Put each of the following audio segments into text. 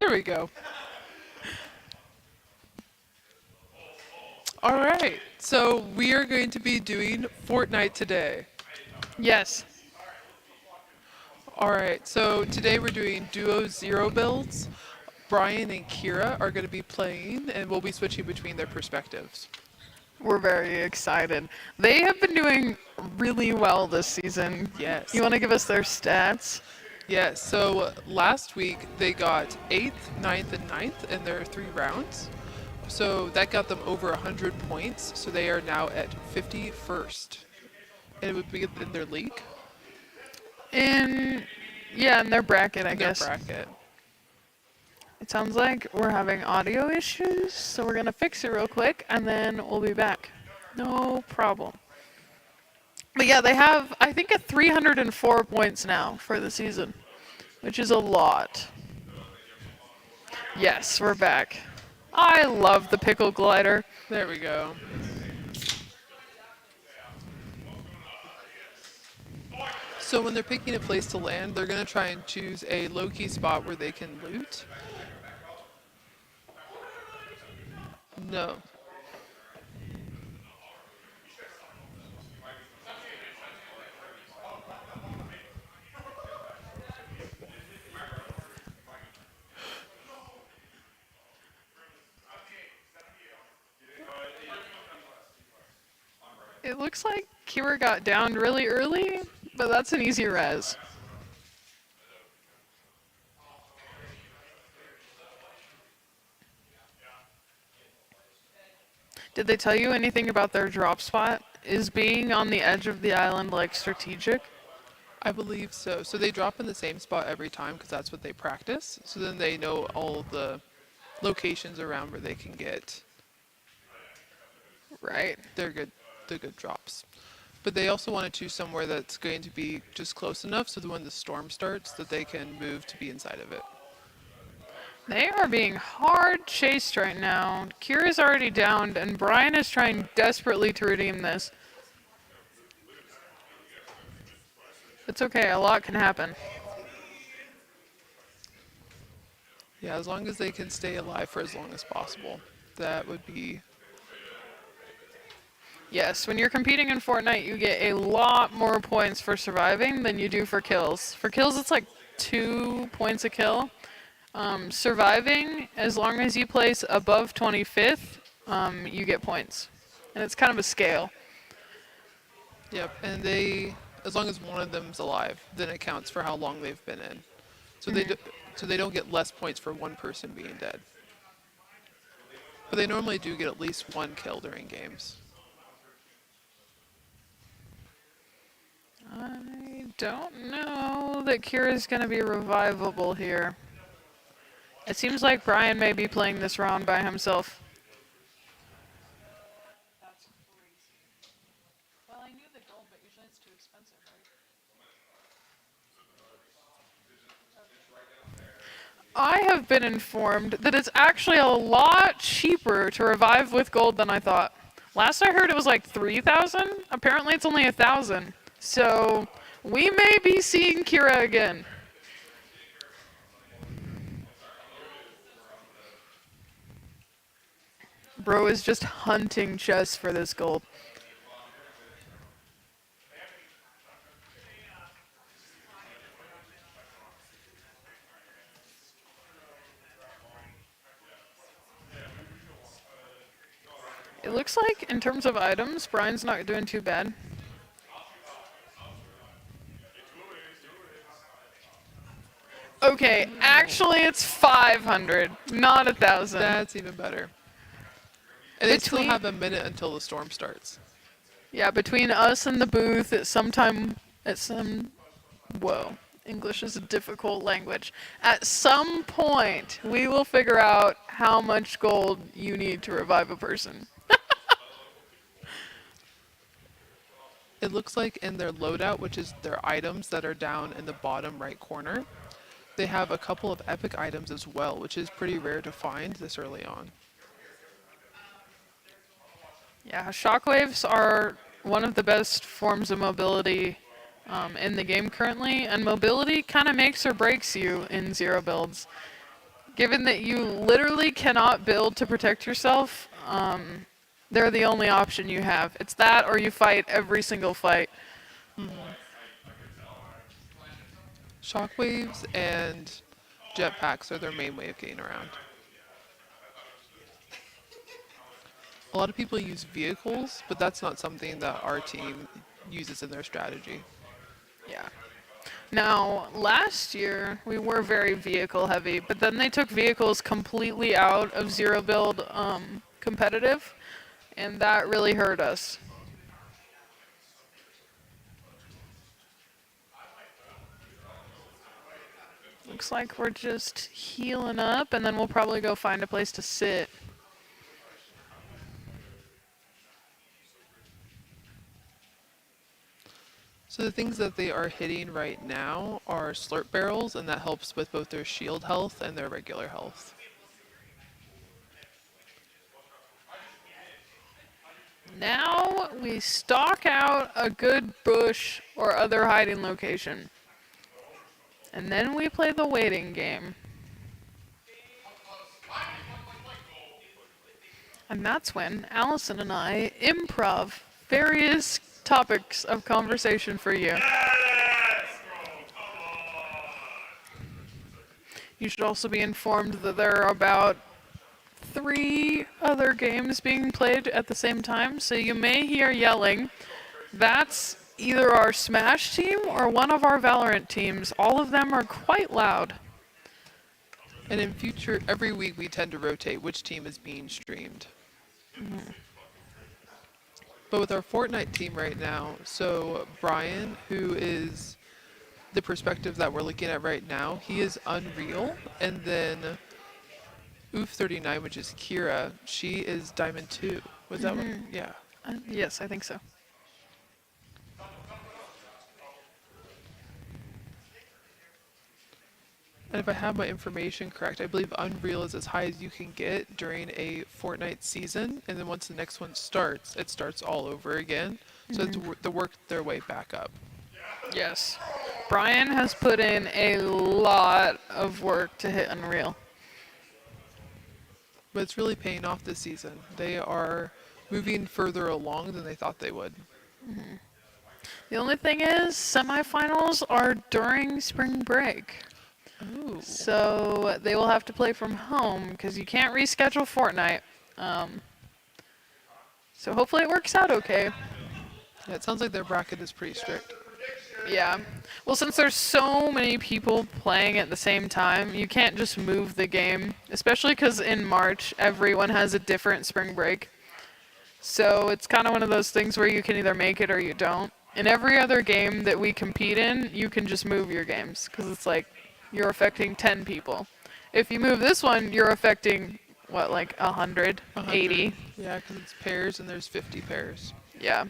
There we go. All right. So we are going to be doing Fortnite today. Yes. All right. So today we're doing duo zero builds. Brian and Kira are going to be playing, and we'll be switching between their perspectives. We're very excited. They have been doing really well this season. Yes. You want to give us their stats? Yes. So last week they got 8th, 9th, and 9th in their 3 rounds. So that got them over 100 points. So they are now at 51st. And it would be in their league. In their bracket, I guess. Their bracket. It sounds like we're having audio issues, so we're gonna fix it real quick and then we'll be back. No problem. But yeah, they have, I think, at 304 points now for the season, which is a lot. Yes, we're back. I love the pickle glider. There we go. So when they're picking a place to land, they're going to try and choose a low-key spot where they can loot. No. It looks like Kira got downed really early, but that's an easy res. Did they tell you anything about their drop spot? Is being on the edge of the island like strategic? I believe so. So they drop in the same spot every time because that's what they practice. So then they know all the locations around where they can get Right. the good drops. But they also want to choose somewhere that's going to be just close enough so that when the storm starts that they can move to be inside of it. They are being hard chased right now. Kira's already downed, and Brian is trying desperately to redeem this. It's okay, a lot can happen. Yeah, as long as they can stay alive for as long as possible. That would be... Yes, when you're competing in Fortnite, you get a lot more points for surviving than you do for kills. For kills, it's like 2 points a kill. Surviving, as long as you place above 25th, you get points. And it's kind of a scale. Yep, and they, as long as one of them's alive, then it counts for how long they've been in. So they don't get less points for one person being dead. But they normally do get at least 1 kill during games. I don't know that Kira's going to be revivable here. It seems like Brian may be playing this round by himself. That's crazy. Well, I knew the gold, but usually it's too expensive, right? I have been informed that it's actually a lot cheaper to revive with gold than I thought. Last I heard it was like 3,000. Apparently it's only 1,000. So we may be seeing Kira again. Bro is just hunting chests for this gold. It looks like, in terms of items, Brian's not doing too bad. Okay, actually it's 500, not 1,000. That's even better. And they still have a minute until the storm starts. Yeah, between us and the booth whoa, English is a difficult language. At some point, we will figure out how much gold you need to revive a person. It looks like in their loadout, which is their items that are down in the bottom right corner, they have a couple of epic items as well, which is pretty rare to find this early on. Yeah, shockwaves are one of the best forms of mobility in the game currently, and mobility kind of makes or breaks you in zero builds. Given that you literally cannot build to protect yourself, they're the only option you have. It's that or you fight every single fight. Shockwaves and jetpacks are their main way of getting around. A lot of people use vehicles, but that's not something that our team uses in their strategy. Yeah. Now, last year we were very vehicle heavy, but then they took vehicles completely out of zero build competitive, and that really hurt us. Looks like we're just healing up, and then we'll probably go find a place to sit. So the things that they are hitting right now are slurp barrels, and that helps with both their shield health and their regular health. Now we stalk out a good bush or other hiding location. And then we play the waiting game. And that's when Allison and I improv various topics of conversation for you. You should also be informed that there are about 3 other games being played at the same time, so you may hear yelling. That's either our Smash team or one of our Valorant teams. All of them are quite loud. And in future, every week we tend to rotate which team is being streamed. But with our Fortnite team right now, so Brian, who is the perspective that we're looking at right now, he is Unreal, and then Oof39, which is Kira, she is Diamond 2. Was that one? Yeah. Yes, I think so. And if I have my information correct, I believe Unreal is as high as you can get during a Fortnite season, and then once the next one starts, it starts all over again. So it's to work their way back up. Yes. Brian has put in a lot of work to hit Unreal. But it's really paying off this season. They are moving further along than they thought they would. The only thing is, semifinals are during spring break. Ooh. So they will have to play from home because you can't reschedule Fortnite. So hopefully it works out okay. Yeah, it sounds like their bracket is pretty strict. Yeah. Well, since there's so many people playing at the same time, you can't just move the game, especially because in March, everyone has a different spring break. So it's kind of one of those things where you can either make it or you don't. In every other game that we compete in, you can just move your games because it's like you're affecting 10 people. If you move this one, you're affecting, what, like 100, 80? Yeah, because it's pairs and there's 50 pairs. Yeah.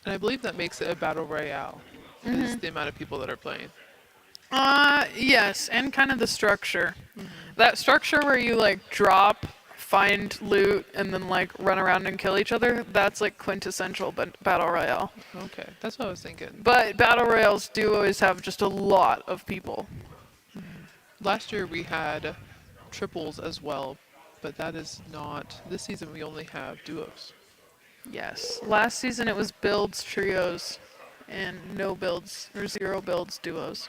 And I believe that makes it a battle royale, is the amount of people that are playing. Yes, and kind of the structure. That structure where you like drop, find loot, and then like run around and kill each other, that's like quintessential battle royale. Okay, that's what I was thinking. But battle royales do always have just a lot of people. Last year we had triples as well, but that is not. This season we only have duos. Yes. Last season it was builds trios and no builds or 0 builds duos.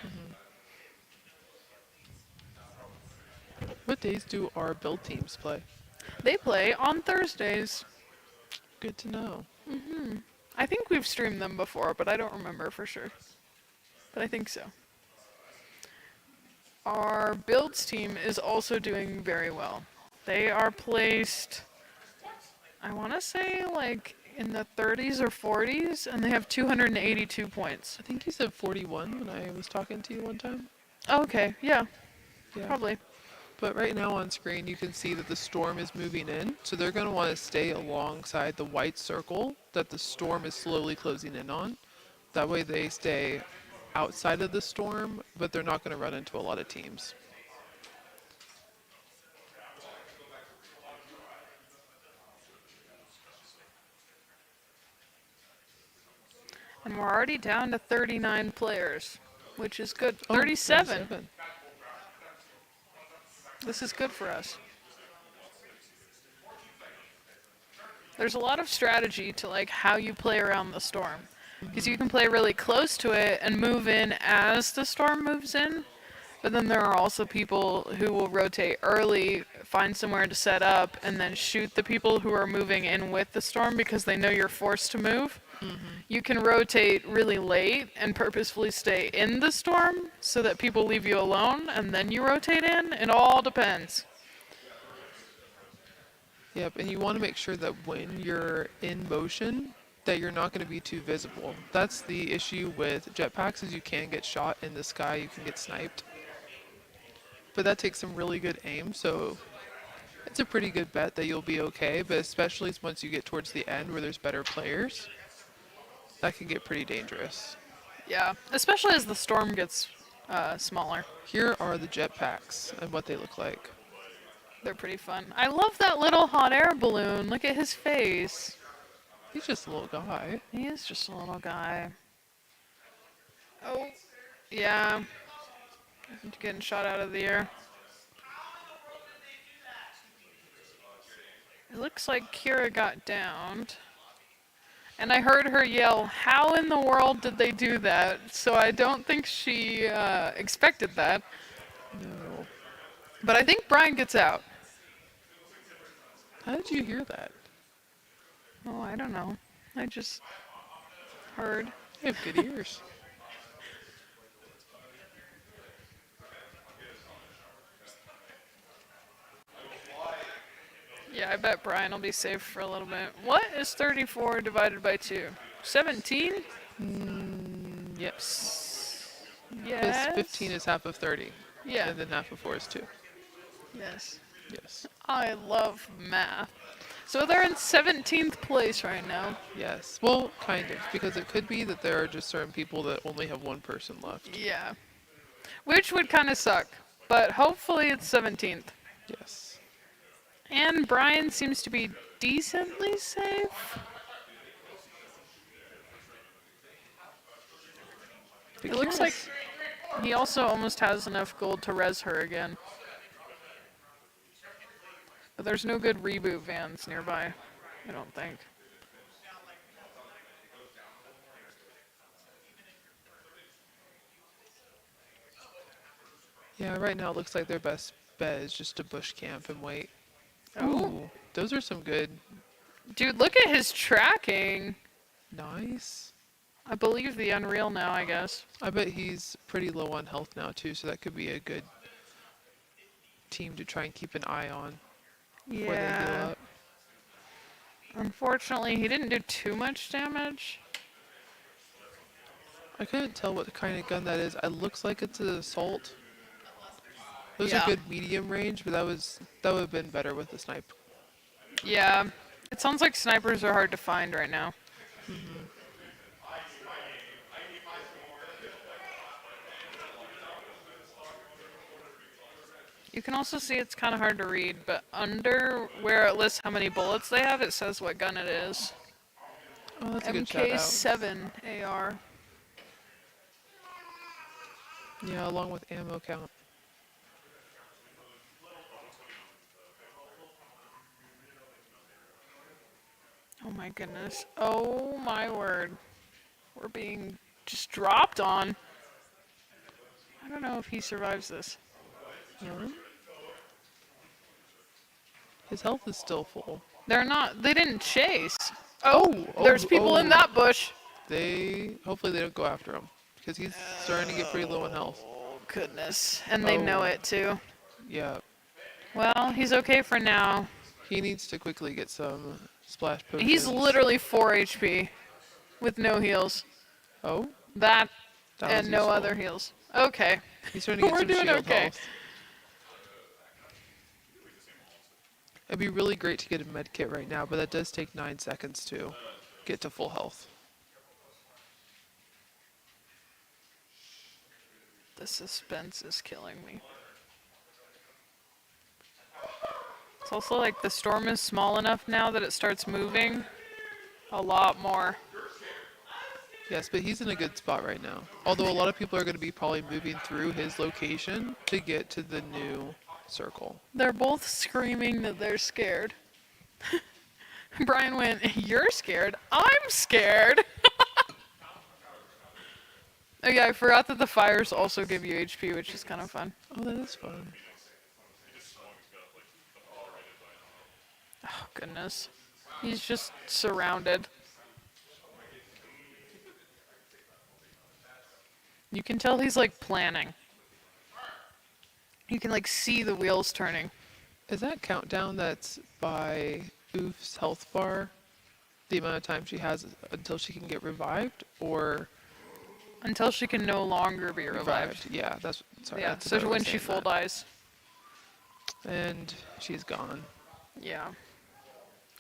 What days do our build teams play? They play on Thursdays. Good to know. I think we've streamed them before, but I don't remember for sure. But I think so. Our builds team is also doing very well. They are placed, I want to say, like in the 30s or 40s, and they have 282 points. I think you said 41 when I was talking to you one time. Okay, yeah, Yeah. probably. But right now on screen you can see that the storm is moving in, so they're going to want to stay alongside the white circle that the storm is slowly closing in on. That way they stay outside of the storm, but they're not going to run into a lot of teams. And we're already down to 39 players, which is good. Oh, 37. 37. This is good for us. There's a lot of strategy to like how you play around the storm. Because you can play really close to it and move in as the storm moves in. But then there are also people who will rotate early, find somewhere to set up, and then shoot the people who are moving in with the storm because they know you're forced to move. You can rotate really late and purposefully stay in the storm so that people leave you alone, and then you rotate in. It all depends. Yep, and you want to make sure that when you're in motion, that you're not going to be too visible. That's the issue with jetpacks is you can get shot in the sky, you can get sniped. But that takes some really good aim, so it's a pretty good bet that you'll be okay, but especially once you get towards the end where there's better players, that can get pretty dangerous. Yeah, especially as the storm gets smaller. Here are the jetpacks and what they look like. They're pretty fun. I love that little hot air balloon. Look at his face. He's just a little guy. He is just a little guy. Oh, yeah. Getting shot out of the air. It looks like Kira got downed. And I heard her yell, "How in the world did they do that?" So I don't think she expected that. No. But I think Brian gets out. How did you hear that? Oh, I don't know. I just heard. You have good ears. Yeah, I bet Brian will be safe for a little bit. What is 34 divided by 2? 17? Yes. Because Yes. 15 is half of 30. Yeah. And then half of 4 is 2. Yes. Yes. I love math. So they're in 17th place right now. Yes. Well, kind of. Because it could be that there are just certain people that only have one person left. Yeah. Which would kind of suck. But hopefully it's 17th. Yes. And Brian seems to be decently safe. It looks like he also almost has enough gold to res her again. But there's no good reboot vans nearby, I don't think. Yeah, right now it looks like their best bet is just to bush camp and wait. Oh. Ooh, those are some good. Dude, look at his tracking. Nice. I believe the Unreal now, I guess. I bet he's pretty low on health now too, so that could be a good team to try and keep an eye on before they heal Yeah. up. Unfortunately, he didn't do too much damage. I couldn't tell what kind of gun that is. It looks like it's an assault. Those Yeah. are good medium range, but that would have been better with the snipe. Yeah. It sounds like snipers are hard to find right now. You can also see it's kind of hard to read, but under where it lists how many bullets they have, it says what gun it is. Oh, that's a good shout out. MK7 AR. Yeah, along with ammo count. Oh my goodness. Oh my word. We're being just dropped on. I don't know if he survives this. His health is still full. They didn't chase. Oh, There's people in that bush. Hopefully they don't go after him because he's starting to get pretty low in health. Oh goodness. And they know Oh. it too. Yeah, Well, he's okay for now. he needs to quickly get some splash potions. He's literally 4 HP with no heals. Oh, That that and was no useful. other heals. Okay. He's starting to get We're some doing shield okay. health. It'd be really great to get a med kit right now, but that does take 9 seconds to get to full health. The suspense is killing me. It's also like the storm is small enough now that it starts moving a lot more. Yes, but he's in a good spot right now. Although a lot of people are going to be probably moving through his location to get to the new circle. They're both screaming that they're scared. Brian went, "You're scared? I'm scared." Oh yeah, I forgot that the fires also give you HP, which is kind of fun. Oh, that is fun. Oh goodness. He's just surrounded. You can tell he's like planning. You can like see the wheels turning. Is that countdown that's by Oof's health bar the amount of time she has until she can get revived, or Until she can no longer be revived. Yeah, that's sorry. Yeah, that's so how I when was she saying full that. dies. And she's gone. Yeah.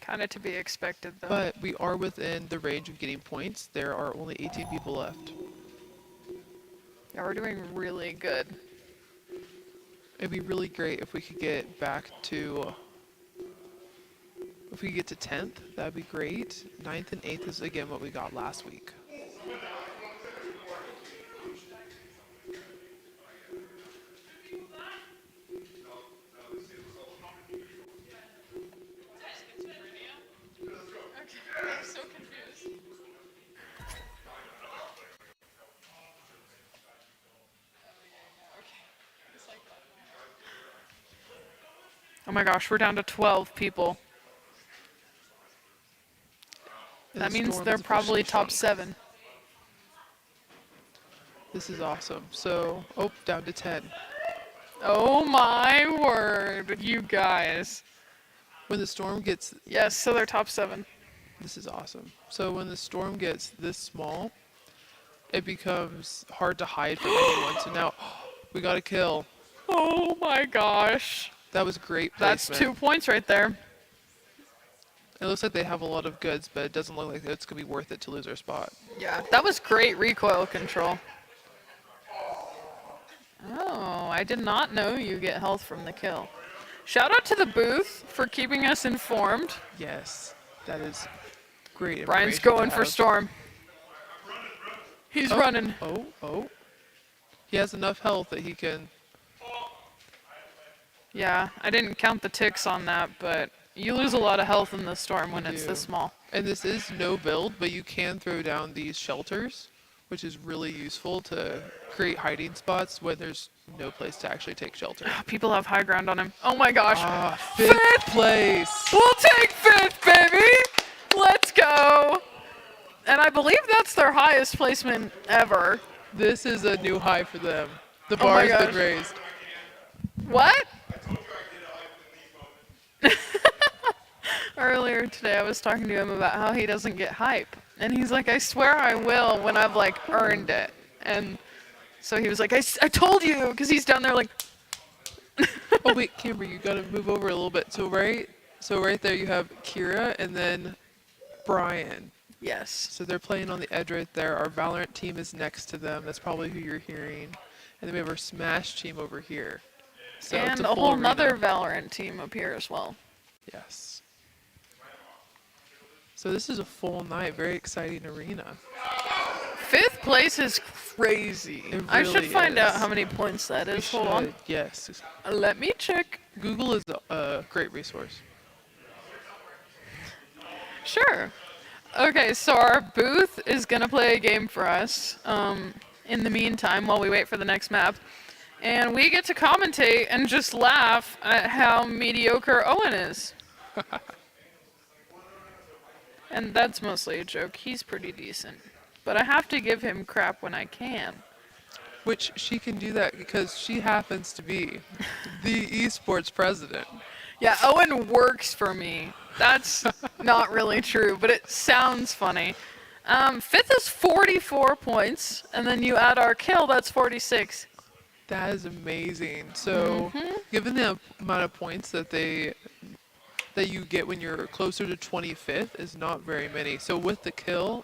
Kind of to be expected though. But we are within the range of getting points. There are only 18 people left. Yeah, we're doing really good. It'd be really great if we could get back to, if we could get to 10th, that'd be great. 9th and 8th is again what we got last week. I'm so confused. Oh my gosh, we're down to 12 people. And That the means storm they're is probably officially top shrunk. 7. This is awesome. So, oh, down to 10. Oh my word, you guys. When the storm gets, Yes, so they're top 7. this is awesome. So when the storm gets this small, it becomes hard to hide from anyone. So now, we got a kill. Oh my gosh. That was great That's placement. 2 points right there. It looks like they have a lot of goods, but it doesn't look like it's going to be worth it to lose our spot. Yeah, that was great recoil control. Oh, I did not know you get health from the kill. Shout out to the booth for keeping us informed. Yes, that is great. Brian's information to going for have. storm. He's Oh, running. Oh. He has enough health that he can. Yeah, I didn't count the ticks on that, but you lose a lot of health in the storm when it's do. this small. And this is no build, but you can throw down these shelters, which is really useful to create hiding spots when there's no place to actually take shelter. People have high ground on him. Oh my gosh. Ah, fifth place. We'll take 5th, baby! Let's go! And I believe that's their highest placement ever. This is a new high for them. The Oh my bar has gosh. been raised. What? Earlier today, I was talking to him about how he doesn't get hype. And he's like, I swear I will when I've, like, earned it. And so he was like, I told you! Because he's down there like, Oh wait, Camber, you gotta move over a little bit. So right there you have Kira and then Brian. yes. So they're playing on the edge right there. Our Valorant team is next to them. That's probably who you're hearing. And then we have our Smash team over here. So it's And a full whole arena. nother Valorant team up here as well. Yes. So this is a full night, very exciting arena. 5th place is crazy. It I should really find out is. how many points that We is. Hold on. should- Yes. Let me check. Google is a great resource. Sure. Okay, so our booth is gonna play a game for us. In the meantime, while we wait for the next map, and we get to commentate and just laugh at how mediocre Owen is. And that's mostly a joke. He's pretty decent, but I have to give him crap when I can. Which she can do that because she happens to be the esports president. Yeah, Owen works for me. That's not really true, but it sounds funny. 5th is 44 points, and then you add our kill, that's 46. That is amazing. So, given the amount of points that you get when you're closer to 25th is not very many. So with the kill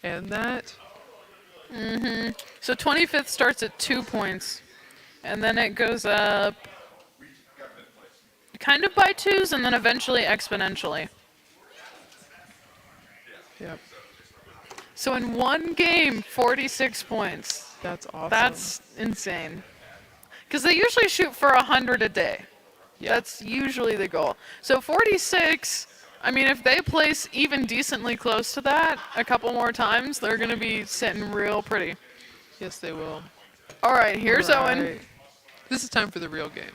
and that, So 25th starts at 2 points, and then it goes up kind of by 2s, and then eventually exponentially. yep, So in one game, 46 points. that's awesome. That's insane. Because they usually shoot for 100 a day. Yeah. That's usually the goal. So 46, I mean, if they place even decently close to that a couple more times, they're going to be sitting real pretty. Yes, they will. All right, here's Owen. Right. This is time for the real game.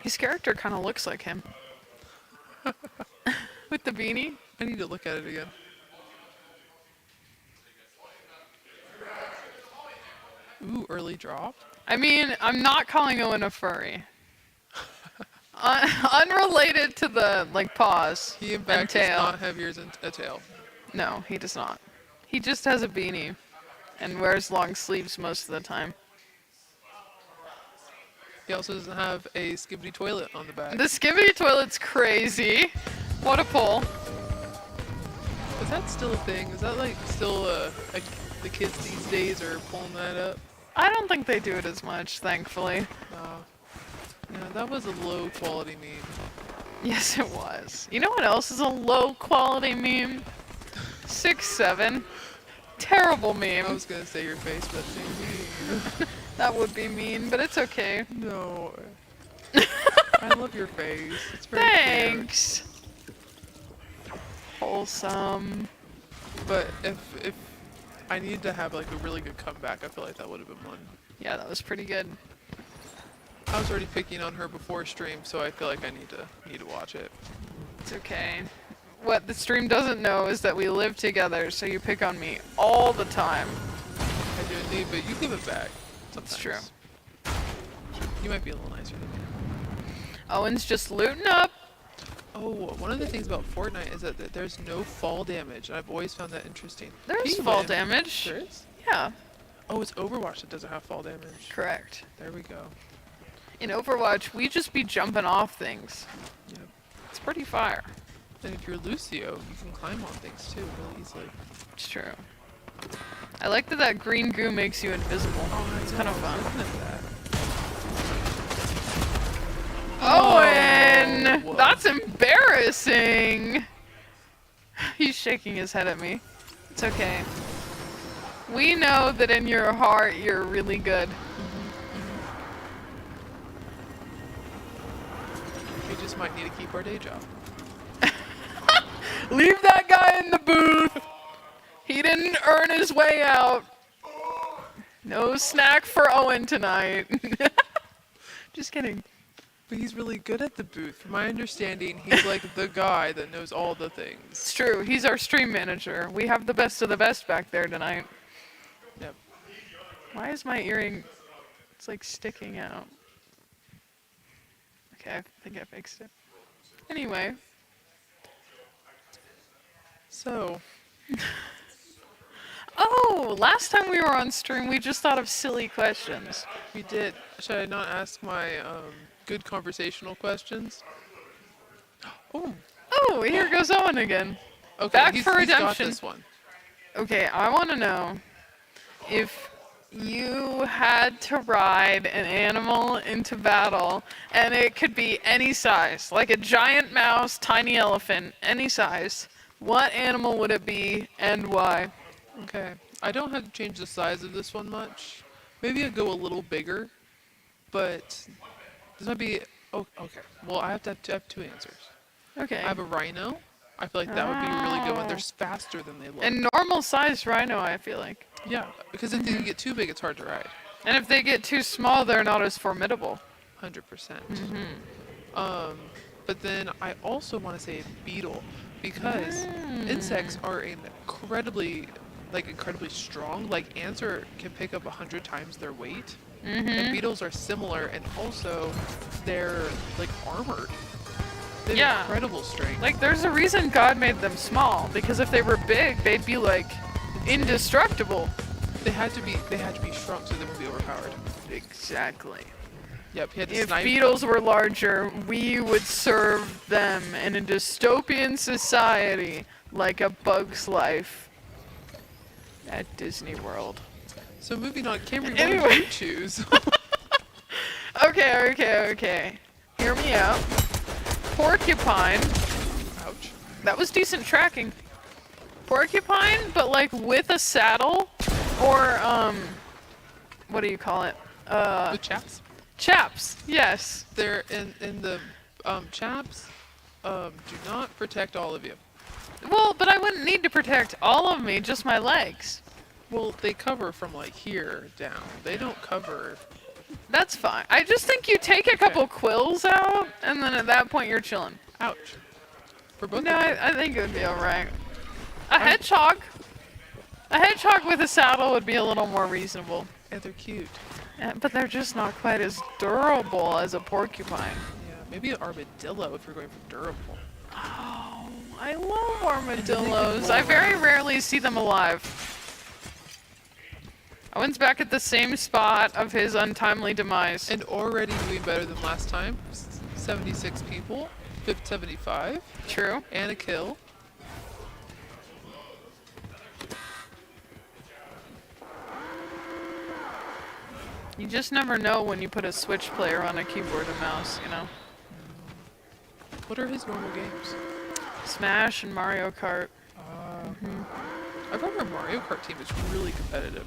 His character kind of looks like him. With the beanie. I need to look at it again. Ooh, early drop. I mean, I'm not calling Owen a furry. Unrelated to the, like, paws He in and fact does tail. not have ears and a tail. No, he does not. He just has a beanie and wears long sleeves most of the time. He also doesn't have a skibbity toilet on the back. The skivvy toilet's crazy. What a pull. Is that still a thing? Is that like still the kids these days are pulling that up? I don't think they do it as much, thankfully. Yeah, that was a low quality meme. Yes, it was. You know what else is a low quality meme? 6'7". Terrible meme. I was gonna say your face, but that's mean. That would be mean, but it's okay. No. I love your face. It's very cute. Thanks. Wholesome. But if I needed to have like a really good comeback, I feel like that would have been one. Yeah, that was pretty good. I was already picking on her before stream, so I feel like I need to watch it. It's okay. What the stream doesn't know is that we live together, so you pick on me all the time. I do indeed, but you give it back. That's true. Sometimes. You might be a little nicer than me. Owen's just looting up. Oh, one of the things about Fortnite is that there's no fall damage, and I've always found that interesting. There's Penguin. fall damage. There is? Yeah, Oh, it's Overwatch that doesn't have fall damage. correct. There we go. In Overwatch, we just be jumping off things. Yep. It's pretty fire. And if you're Lucio, you can climb on things too really easily. It's true. I like that green goo makes you invisible. It's kind of fun. Owen! whoa. That's embarrassing! He's shaking his head at me. It's okay. We know that in your heart you're really good. We just might need to keep our day job. Leave that guy in the booth! He didn't earn his way out. No snack for Owen tonight. Just kidding. But he's really good at the booth. From my understanding, he's like the guy that knows all the things. It's true. He's our stream manager. We have the best of the best back there tonight. Yep. Why is my earring... It's like sticking out. Okay, I think I fixed it. Anyway. So, Oh, last time we were on stream, we just thought of silly questions. we did. Should I not ask my good conversational questions? Oh, Oh, here goes Owen again. okay. Back he's, for he's got redemption. this one. Okay, I want to know if you had to ride an animal into battle, and it could be any size, like a giant mouse, tiny elephant, any size. What animal would it be, and why? Okay. I don't have to change the size of this one much. Maybe I'd go a little bigger, but this might be. Oh, okay. Well, I have to have two answers. Okay. I have a rhino. I feel like that would be a really good one. They're Oh. faster than they look. A normal sized rhino, I feel like. Yeah, because if they get too big, it's hard to ride. And if they get too small, they're not as formidable. 100%. But then I also want to say beetle because insects are incredibly strong. Like ants can pick up 100 times their weight, and beetles are similar, and also they're like armored. They have Yeah. incredible strength. Like, there's a reason God made them small, because if they were big, they'd be, like, indestructible. They had to be shrunk so they wouldn't be overpowered. Exactly. Yep, he had to If snipe. beetles were larger, we would serve them in a dystopian society like A Bug's Life at Disney World. So moving on, Camry, what Anyway. would you choose? Okay. Hear me out. Porcupine. Ouch. That was decent tracking. Porcupine, but like with a saddle, or what do you call it? With chaps? Chaps, yes. They're in the chaps. Do not protect all of you. Well, but I wouldn't need to protect all of me, just my legs. Well, they cover from like here down. They don't cover. That's fine. I just think you take a couple quills out, and then at that point you're chilling. Ouch. For both No, of them. I think it would be alright. A hedgehog. A hedgehog with a saddle would be a little more reasonable. Yeah, they're cute. But they're just not quite as durable as a porcupine. Yeah, maybe an armadillo if you're going for durable. Oh, I love armadillos. roll I very around. rarely see them alive. Owen's back at the same spot of his untimely demise. And already doing better than last time. 76 people, 75, True. and a kill. You just never know when you put a Switch player on a keyboard and mouse, you know? What are his normal games? Smash and Mario Kart. I remember Mario Kart team is really competitive.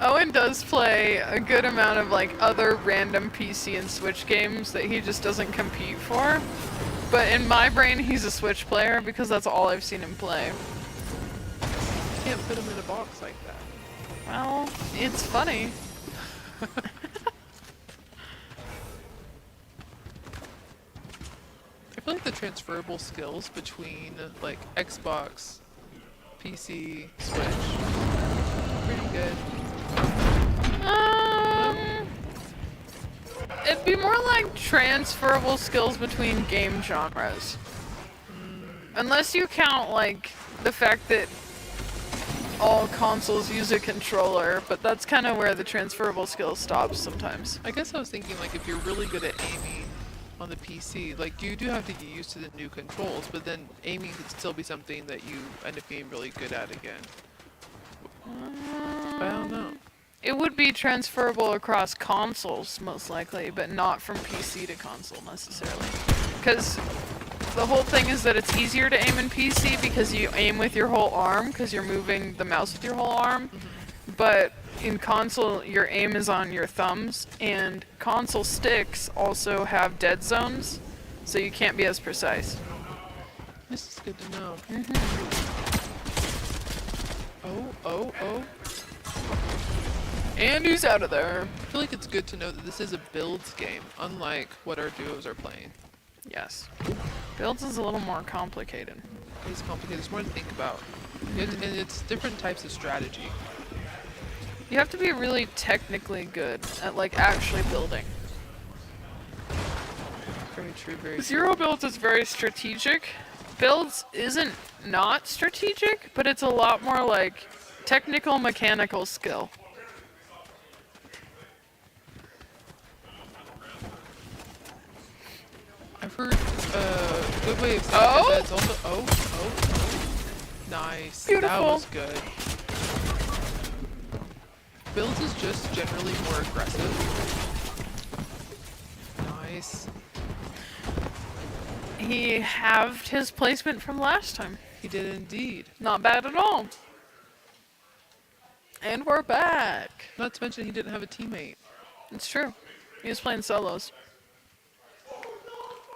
Owen does play a good amount of like other random PC and Switch games that he just doesn't compete for. But in my brain, he's a Switch player because that's all I've seen him play. Can't fit him in a box like that. Well, it's funny. I feel like the transferable skills between like Xbox, PC, Switch, pretty good. It'd be more like transferable skills between game genres. Unless you count like the fact that all consoles use a controller, but that's kind of where the transferable skill stops sometimes. I guess I was thinking like if you're really good at aiming on the PC, like you do have to get used to the new controls, but then aiming could still be something that you end up being really good at again. But I don't know. It would be transferable across consoles, most likely, but not from PC to console necessarily. Because the whole thing is that it's easier to aim in PC because you aim with your whole arm, because you're moving the mouse with your whole arm. But in console, your aim is on your thumbs, and console sticks also have dead zones, so you can't be as precise. This is good to know. Oh. And he's out of there. I feel like it's good to know that this is a builds game, unlike what our duos are playing. Yes. Builds is a little more complicated. It's complicated. There's more to think about. And it's different types of strategy. You have to be really technically good at like actually building. Very true, very true. Zero builds is very strategic. Builds isn't not strategic, but it's a lot more like technical mechanical skill. I've heard a good way of saying Oh? that's also oh. Nice. That Beautiful. was good. Builds is just generally more aggressive. Nice. He halved his placement from last time. He did indeed. Not bad at all. And we're back. Not to mention he didn't have a teammate. It's true. He was playing solos.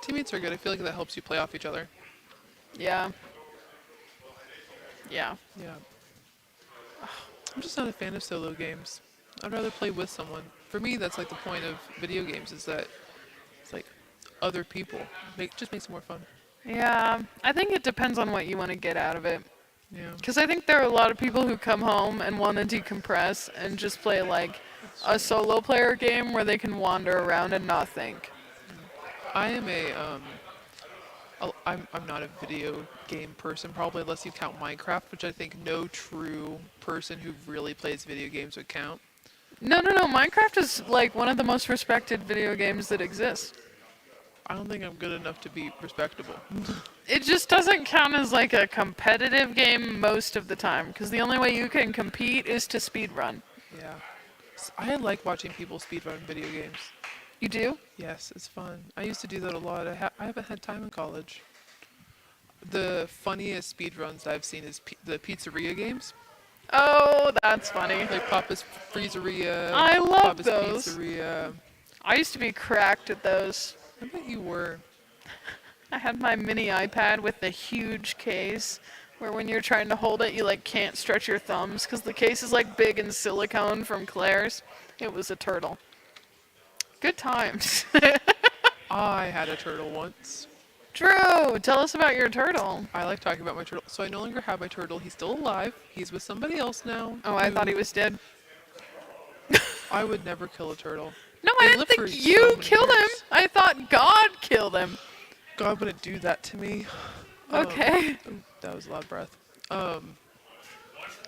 Teammates are good. I feel like that helps you play off each other. Yeah. Yeah. Yeah. I'm just not a fan of solo games. I'd rather play with someone. For me, that's like the point of video games is that it's like other people. Just makes it more fun. Yeah. I think it depends on what you want to get out of it. Yeah. Because I think there are a lot of people who come home and want to decompress and just play like a solo player game where they can wander around and not think. I am I'm not a video game person, probably unless you count Minecraft, which I think no true person who really plays video games would count. No. Minecraft is like one of the most respected video games that exists. I don't think I'm good enough to be respectable. It just doesn't count as like a competitive game most of the time, because the only way you can compete is to speedrun. Yeah. I like watching people speedrun video games. You do? Yes, it's fun. I used to do that a lot. I haven't had time in college. The funniest speedruns I've seen is the pizzeria games. Oh, that's funny. Like Papa's Freezeria, I love Papa's those. Pizzeria. I used to be cracked at those. I bet you were. I had my mini iPad with the huge case where when you're trying to hold it, you like can't stretch your thumbs because the case is like big and silicone from Claire's. It was a turtle. Good times. I had a turtle once. Drew, tell us about your turtle. I like talking about my turtle. So I no longer have my turtle. He's still alive. He's with somebody else now. Oh, I thought he who- was dead. I would never kill a turtle. No, They I didn't live think for so you many killed him. years. I thought God killed him. God wouldn't do that to me. Okay. That was a loud breath.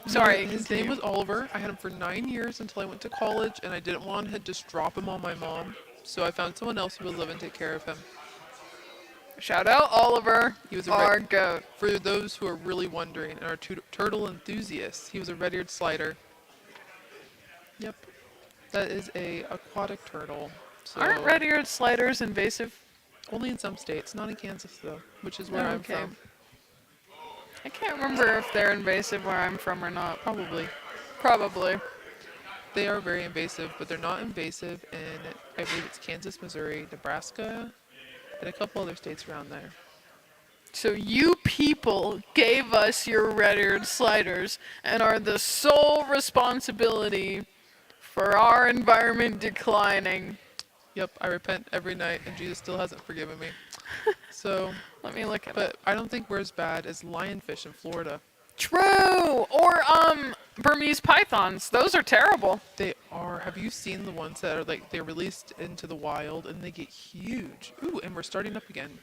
Sorry. His continue. name was Oliver. I had him for 9 years until I went to college, and I didn't want to just drop him on my mom. So I found someone else who would live and take care of him. Shout out Oliver, He was a our red- goat. For those who are really wondering, and are turtle enthusiasts, he was a red-eared slider. Yep. That is a aquatic turtle. So Aren't red-eared sliders invasive? only in some states, not in Kansas though, which is where Oh, I'm okay. from. I can't remember if they're invasive where I'm from or not. Probably. Probably. They are very invasive, but they're not invasive in, I believe it's Kansas, Missouri, Nebraska, and a couple other states around there. So you people gave us your red-eared sliders and are the sole responsibility for our environment declining. Yep, I repent every night, and Jesus still hasn't forgiven me. So, Let me look at it. but I don't think we're as bad as lionfish in Florida. True. Or Burmese pythons. Those are terrible. They are. Have you seen the ones that are like they're released into the wild and they get huge? Ooh, and we're starting up again.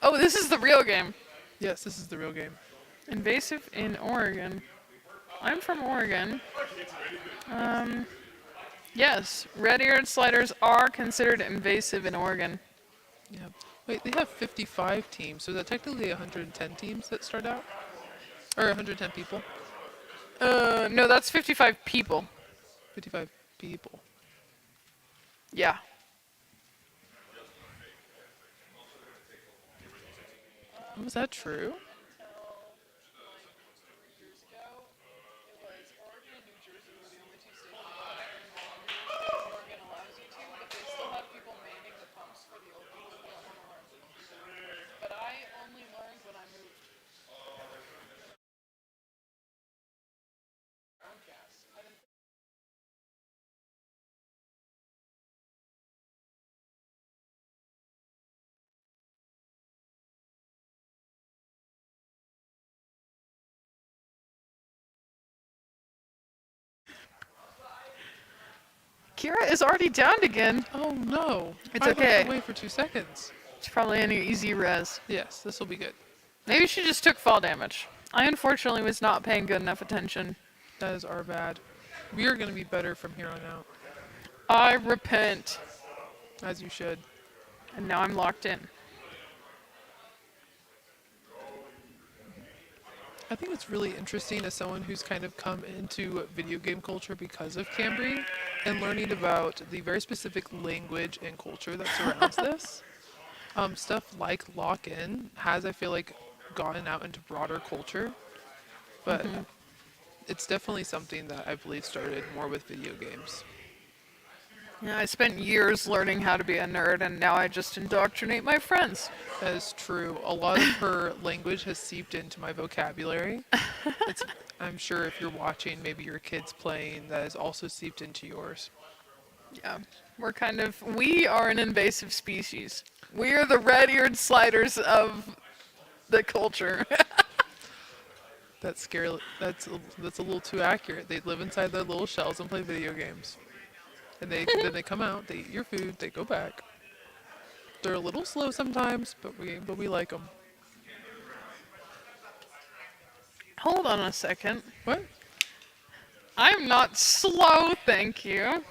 Oh, this is the real game. Yes, this is the real game. Invasive in Oregon. I'm from Oregon. Yes, red-eared sliders are considered invasive in Oregon. Yeah. Wait, they have 55 teams, so is that technically 110 teams that start out? Or 110 people? No, that's 55 people. 55 people. Yeah. Was that true? Kira is already down again. Oh no. It's I looked okay. away for 2 seconds. It's probably an easy res. Yes, this will be good. Maybe she just took fall damage. I unfortunately was not paying good enough attention. That is our bad. We are going to be better from here on out, I repent. as you should. And now I'm locked in. I think it's really interesting as someone who's kind of come into video game culture because of Cambry and learning about the very specific language and culture that surrounds this. Stuff like Lock-In has, I feel like, gotten out into broader culture, but it's definitely something that I believe started more with video games. Yeah, I spent years learning how to be a nerd, and now I just indoctrinate my friends. That is true. A lot of her language has seeped into my vocabulary. I'm sure if you're watching, maybe your kid's playing, that has also seeped into yours. Yeah, we are an invasive species. We are the red-eared sliders of the culture. That's scary. That's a little too accurate. They live inside their little shells and play video games, and then they come out. They eat your food. They go back. They're a little slow sometimes, but we like them. Hold on a second. What? I'm not slow, thank you.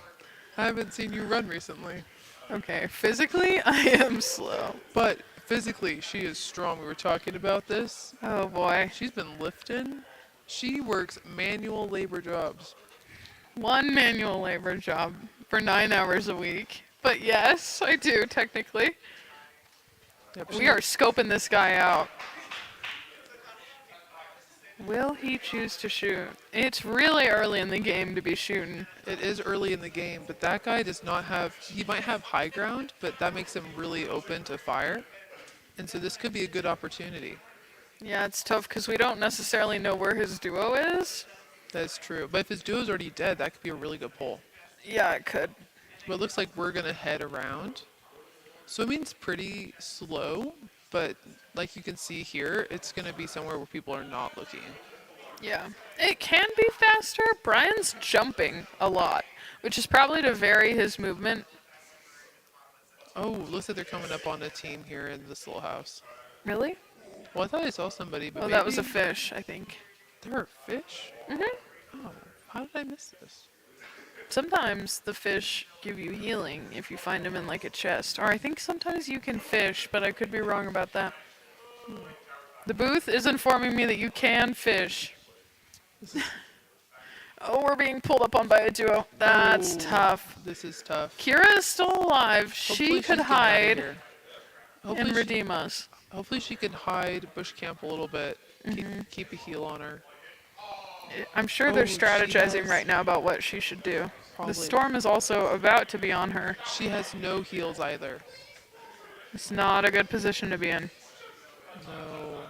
I haven't seen you run recently, Okay, physically, I am slow. but physically she is strong. We were talking about this. Oh boy. She's been lifting. She works manual labor jobs. One manual labor job for 9 hours a week. But yes, I do, technically. Yep, We are scoping this guy out. Will he choose to shoot? It's really early in the game to be shooting. It is early in the game, but that guy does not have. He might have high ground, but that makes him really open to fire. And so this could be a good opportunity. Yeah, it's tough because we don't necessarily know where his duo is. That's true. But if his duo's already dead, that could be a really good pull. Yeah, it could. But it looks like we're going to head around. Swimming's pretty slow, but like you can see here, it's going to be somewhere where people are not looking. Yeah. It can be faster. Brian's jumping a lot, which is probably to vary his movement. Oh, looks like they're coming up on a team here in this little house. Really? Well, I thought I saw somebody, but Oh, maybe that was a fish, I think. there are fish? Mhm. Oh, how did I miss this? Sometimes the fish give you healing if you find them in like a chest. Or I think sometimes you can fish, but I could be wrong about that. The booth is informing me that you can fish. This is, Oh, we're being pulled up on by a duo. That's Oh. tough. this is tough. Kira is still alive. Hopefully She can could get outta hide here. and Hopefully, redeem us. hopefully she can hide, bush camp a little bit, Mm-hmm. keep a heal on her. I'm sure they're Oh, she strategizing has- right now about what she should do. Probably. The storm is also about to be on her. She has no heals either. It's not a good position to be in. No.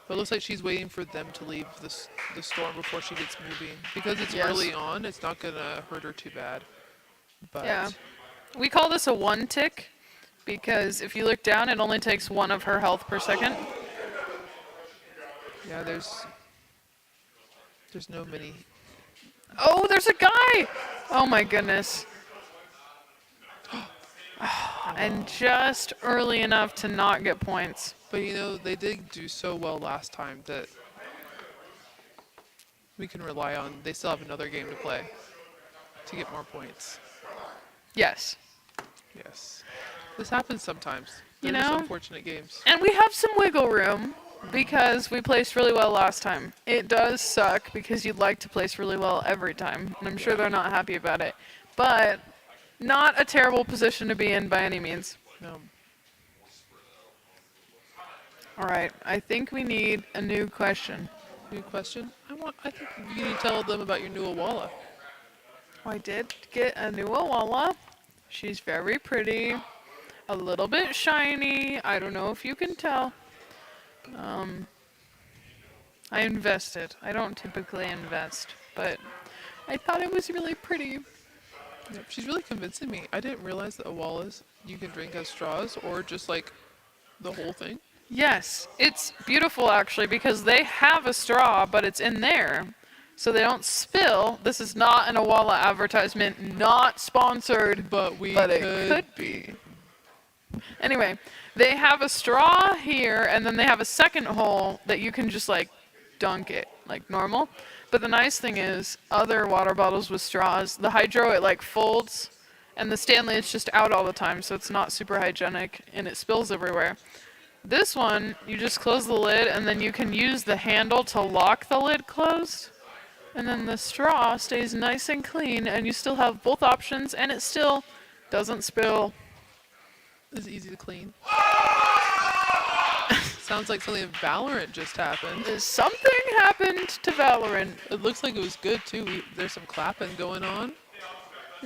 But it looks like she's waiting for them to leave the storm before she gets moving. Because it's Yes. early on, it's not going to hurt her too bad. But Yeah. We call this a one tick because if you look down, it only takes 1 of her health per second. yeah, there's no many. Oh, there's a guy! Oh my goodness. And just early enough to not get points. But you know, they did do so well last time that we can rely on. They still have another game to play to get more points. Yes. Yes. This happens sometimes. You They're just know? unfortunate games. And we have some wiggle room because we placed really well last time. It does suck because you'd like to place really well every time, and I'm sure they're not happy about it. But not a terrible position to be in by any means. No. All right, I think we need a new question. New question? I think you need to tell them about your new Awala. I did get a new Awala. She's very pretty, a little bit shiny. I don't know if you can tell. I invested. I don't typically invest, but I thought it was really pretty. Yep, she's really convincing me. I didn't realize that Awalas you can drink as straws or just like the whole thing. Yes, it's beautiful actually because they have a straw, but it's in there. So they don't spill. This is not an Awala advertisement, not sponsored, But it could be. Anyway, they have a straw here, and then they have a second hole that you can just like dunk it like normal. But the nice thing is, other water bottles with straws, the Hydro it like folds, and the Stanley it's just out all the time, so it's not super hygienic and it spills everywhere. This one, you just close the lid, and then you can use the handle to lock the lid closed. And then the straw stays nice and clean, and you still have both options, and it still doesn't spill. It's easy to clean. Sounds like something in Valorant just happened. Something happened to Valorant. It looks like it was good too. There's some clapping going on.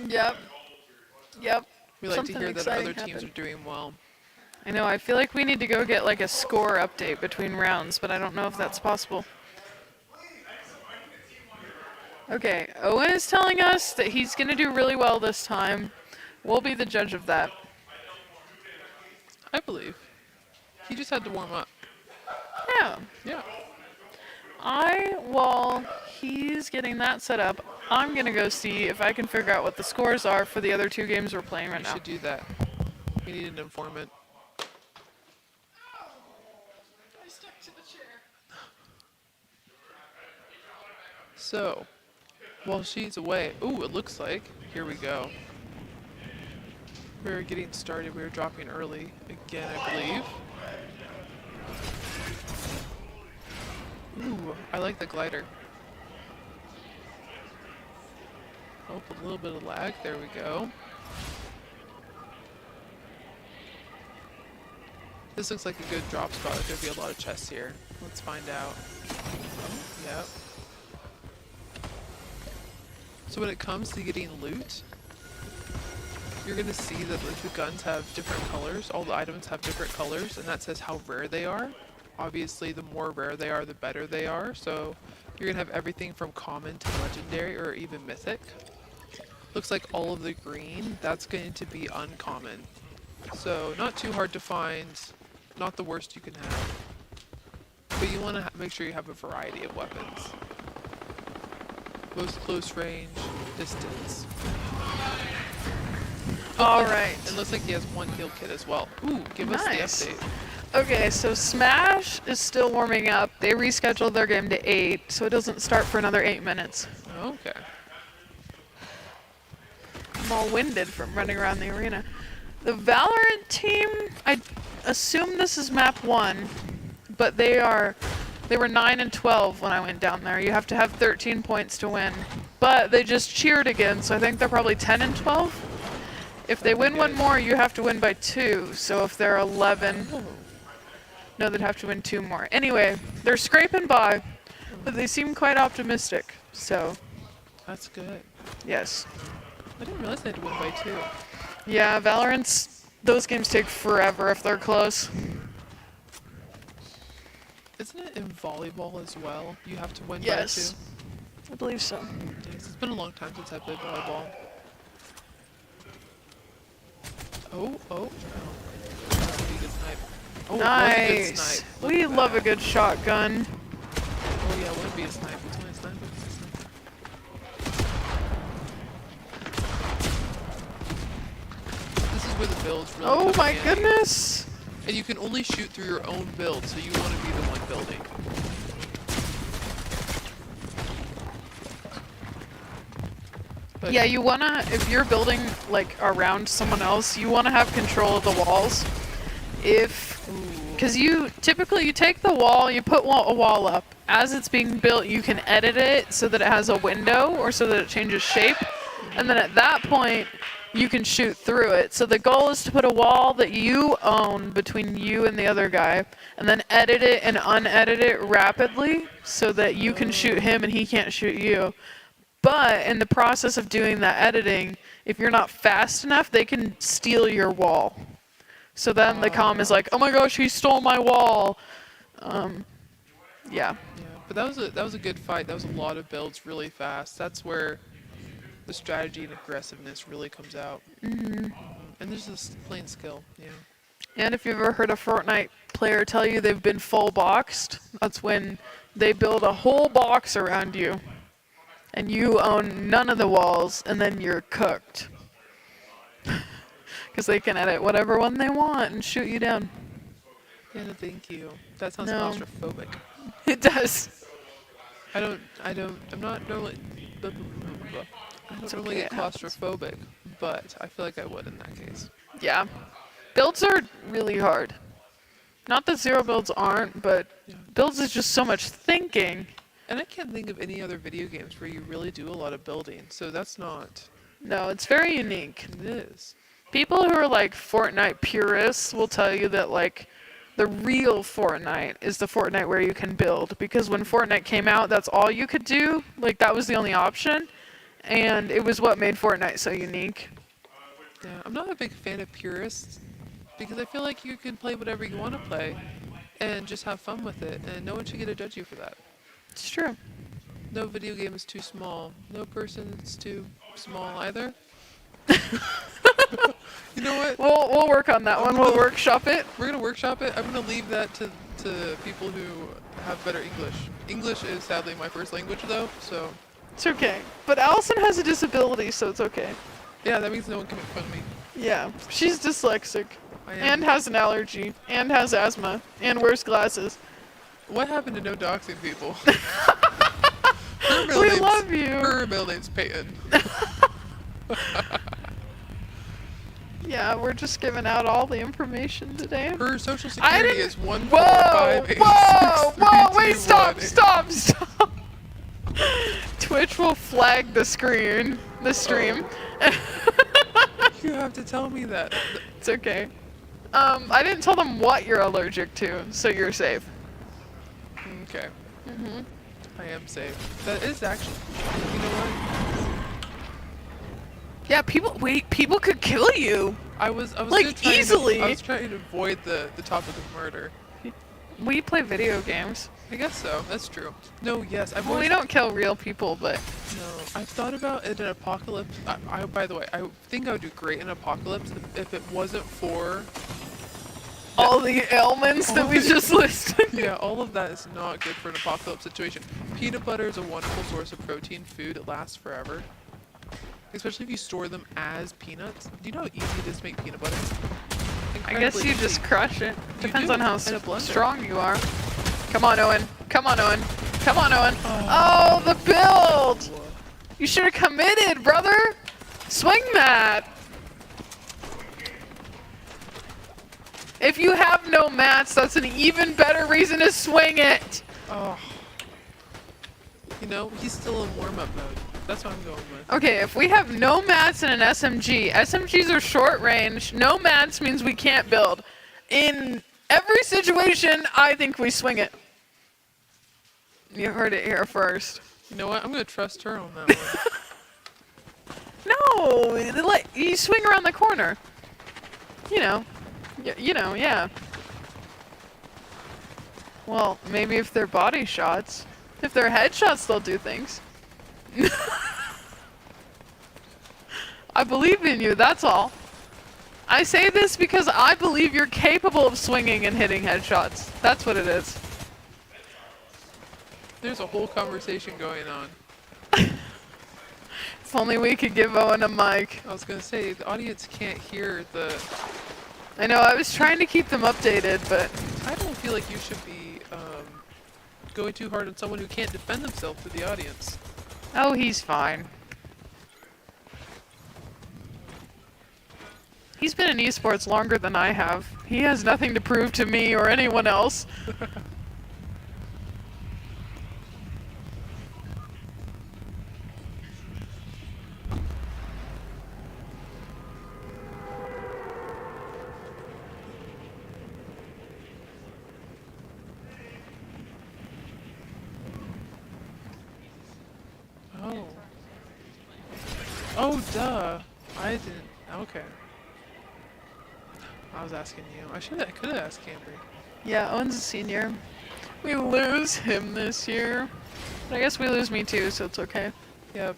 Yep. Yep. We like Something to hear that exciting other teams happened. are doing well. I know, I feel like we need to go get like a score update between rounds, but I don't know if that's possible. Okay, Owen is telling us that he's going to do really well this time. We'll be the judge of that. I believe. He just had to warm up. Yeah. Yeah. While he's getting that set up, I'm going to go see if I can figure out what the scores are for the other 2 games we're playing right We now. should do that. We need an informant. I stuck to the chair. So, while she's away, ooh, it looks like, here we go. We're getting started. We're dropping early again, I believe. Ooh, I like the glider. Oh, a little bit of lag. There we go. This looks like a good drop spot. There'll be a lot of chests here. Let's find out. Yep. So when it comes to getting loot, you're gonna see that like the guns have different colors. All the items have different colors, and that says how rare they are. Obviously, the more rare they are, the better they are. So you're gonna have everything from common to legendary or even mythic. Looks like all of the green, that's going to be uncommon. So not too hard to find, not the worst you can have. But you want to make sure you have a variety of weapons. Most close range, distance. All right. It looks like he has one heal kit as well. Ooh, give us Nice. the update. Okay, so Smash is still warming up. They rescheduled their game to 8, so it doesn't start for another 8 minutes. Okay. I'm all winded from running around the arena. The Valorant team, I assume this is map 1, but they were 9 and 12 when I went down there. You have to have 13 points to win. But they just cheered again, so I think they're probably 10 and 12. If they win one more, you have to win by 2. So if they're 11, no, they'd have to win 2 more. Anyway, they're scraping by, but they seem quite optimistic. So, That's good. yes. I didn't realize they had to win by 2. Yeah, Valorant's, those games take forever if they're close. Isn't it in volleyball as well? You have to win Yes. by 2? I believe so. Yes, it's been a long time since I played volleyball. Oh. That's a pretty good snipe. Oh, it was a good Nice. snipe. Look We at love that. a good shotgun. Oh yeah, it would be a snipe. It's only a snipe. This is where the builds really Oh come my in handy. goodness. And you can only shoot through your own build, so you want to be the one building. But Yeah, you wanna, if you're building like around someone else, you wanna have control of the walls. Because you take the wall, you put a wall up. As it's being built, you can edit it so that it has a window or so that it changes shape. And then at that point, you can shoot through it. So the goal is to put a wall that you own between you and the other guy, and then edit it and unedit it rapidly so that you can shoot him and he can't shoot you. But in the process of doing that editing, if you're not fast enough, they can steal your wall. So then the comm is like, "Oh my gosh, he stole my wall." Yeah. Yeah, but that was a good fight. That was a lot of builds really fast. That's where the strategy and aggressiveness really comes out. Mm-hmm. And there's just plain skill. Yeah. And if you've ever heard a Fortnite player tell you they've been full boxed, that's when they build a whole box around you, and you own none of the walls, and then you're cooked. Because they can edit whatever one they want and shoot you down. Yeah, no, thank you. That sounds No. claustrophobic. It does. I'm not normally, I don't It's normally okay, get it happens. claustrophobic, but I feel like I would in that case. Yeah. Builds are really hard. Not that zero builds aren't, but Yeah. builds is just so much thinking. And I can't think of any other video games where you really do a lot of building, so that's not, No, it's very unique. it is. People who are like Fortnite purists will tell you that like the real Fortnite is the Fortnite where you can build, because when Fortnite came out, that's all you could do. Like that was the only option, and it was what made Fortnite so unique. Yeah, I'm not a big fan of purists, because I feel like you can play whatever you want to play, and just have fun with it, and no one should get to judge you for that. It's true. No video game is too small. No person is too small either. You know what? We'll work on that one. We'll workshop it. We're gonna workshop it. I'm gonna leave that to people who have better English. English is sadly my first language though, so It's okay. But Allison has a disability, so it's okay. yeah, that means no one can make fun of me. Yeah, she's dyslexic, I am. and has an allergy, and has asthma, and wears glasses. What happened to no doxing people? Her middle We name's- love you. Her middle name's Peyton. Yeah, we're just giving out all the information today. Her social I security didn't. is 1 Whoa! Whoa! Wait! Stop! Twitch will flag the screen, the stream. You have to tell me that. It's okay. I didn't tell them what you're allergic to, so you're safe. Okay. I am safe. That is actually. You know what? Yeah, people could kill you. I was Like, gonna try easily. I was trying to avoid the topic of murder. We play video games. I guess so. That's true. No, yes, I've Well, we always don't kill real people, but no. I've thought about in an apocalypse. By the way, I think I would do great in an apocalypse if it wasn't for all the ailments that we just listed. yeah, all of that is not good for an apocalypse situation. Peanut butter is a wonderful source of protein food. It lasts forever. Especially if you store them as peanuts. Do you know how easy it is to make peanut butter? I guess Incredibly you easy. just crush it. You Depends do, on how in a blender. strong you are. Come on, Owen. Come on, Owen. Come on, Owen. Oh, the build! You should have committed, brother. Swing that. If you have no mats, that's an even better reason to swing it. Oh. You know, he's still in warm-up mode. That's what I'm going with. Okay, if we have no mats in an SMG, SMGs are short range. No mats means we can't build. In every situation, I think we swing it. You heard it here first. You know what? I'm gonna trust her on that one. No, you swing around the corner. You know, yeah. Well, maybe if they're body shots. If they're headshots, they'll do things. I believe in you, that's all. I say this because I believe you're capable of swinging and hitting headshots. That's what it is. There's a whole conversation going on. If only we could give Owen a mic. I was gonna say, the audience can't hear the... I know, I was trying to keep them updated, but I don't feel like you should be going too hard on someone who can't defend themselves to the audience. oh, he's fine. He's been in esports longer than I have. He has nothing to prove to me or anyone else. Oh. Oh, duh. I didn't. Okay. I was asking you. I could have asked Cambry. Yeah, Owen's a senior. We lose him this year. But I guess we lose me too, so it's okay. Yeah,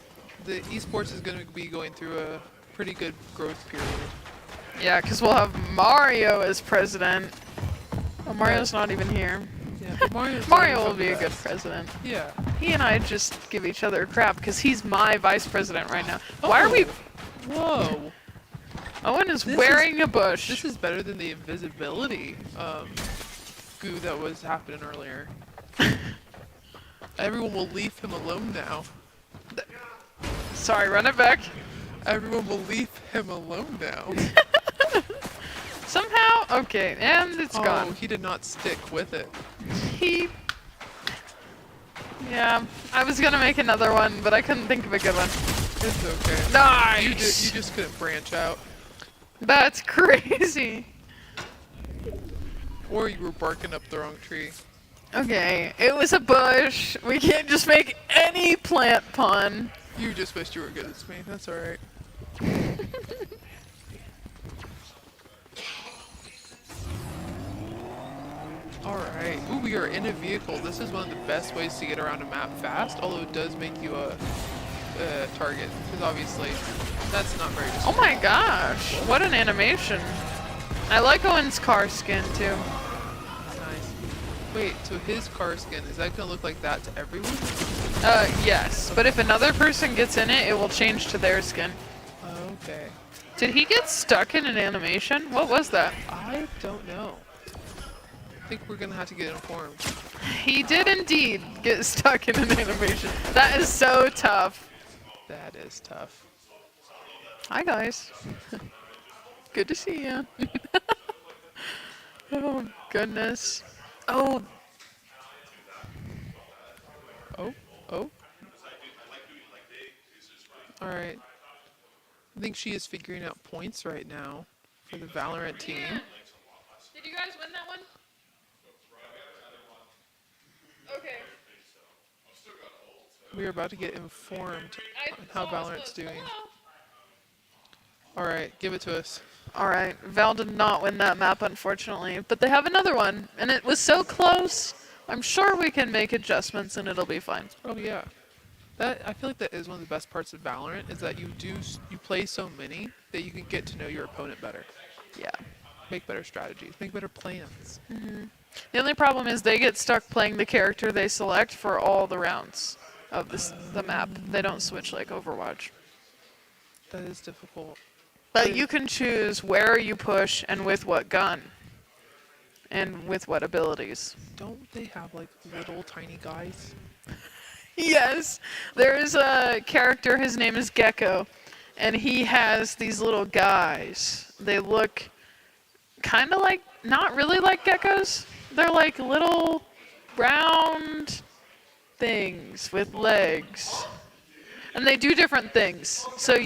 the esports is going to be going through a pretty good growth period. Yeah, because we'll have Mario as president. Oh, Mario's not even here. Yeah, but Mario will be a good president. Yeah. He and I just give each other crap because he's my vice president right now. Why are we... Whoa. Owen is This wearing a bush. This is better than the invisibility goo that was happening earlier. Everyone will leave him alone now. Sorry, run it back. Everyone will leave him alone now. Somehow, okay, and it's Oh, gone. he did not stick with it. He... Yeah, I was gonna make another one, but I couldn't think of a good one. It's okay. Nice! You just couldn't branch out. That's crazy. Or you were barking up the wrong tree. Okay, it was a bush. We can't just make any plant pun. You just wished you were good as me. That's alright. Alright. Ooh, we are in a vehicle. This is one of the best ways to get around a map fast, although it does make you a target. Because obviously, that's not very Oh my gosh, what an animation. I like Owen's car skin too. nice. Wait, so his car skin, is that gonna look like that to everyone? Yes, but if another person gets in it, it will change to their skin. Okay. Did he get stuck in an animation? What was that? I don't know. I think we're gonna have to get informed. He did indeed get stuck in an animation. That is so tough. That is tough. Hi guys. Good to see you. Oh goodness. Oh, Oh. Alright. I think she is figuring out points right now for the Valorant team. did you guys win that one? Okay. We are about to get informed on how Valorant's doing. All right, give it to us. All right, Val did not win that map, unfortunately, but they have another one, and it was so close. I'm sure we can make adjustments and it'll be fine. Oh yeah, that I feel like that is one of the best parts of Valorant is that you play so many that you can get to know your opponent better, Yeah. make better strategies, make better plans. The only problem is they get stuck playing the character they select for all the rounds of the map. They don't switch like Overwatch. That is difficult. But you can choose where you push and with what gun. And with what abilities. Don't they have like little tiny guys? Yes, there is a character, his name is Gecko, and he has these little guys. They look kind of like, not really like geckos. They're like little round things with legs. And they do different things. So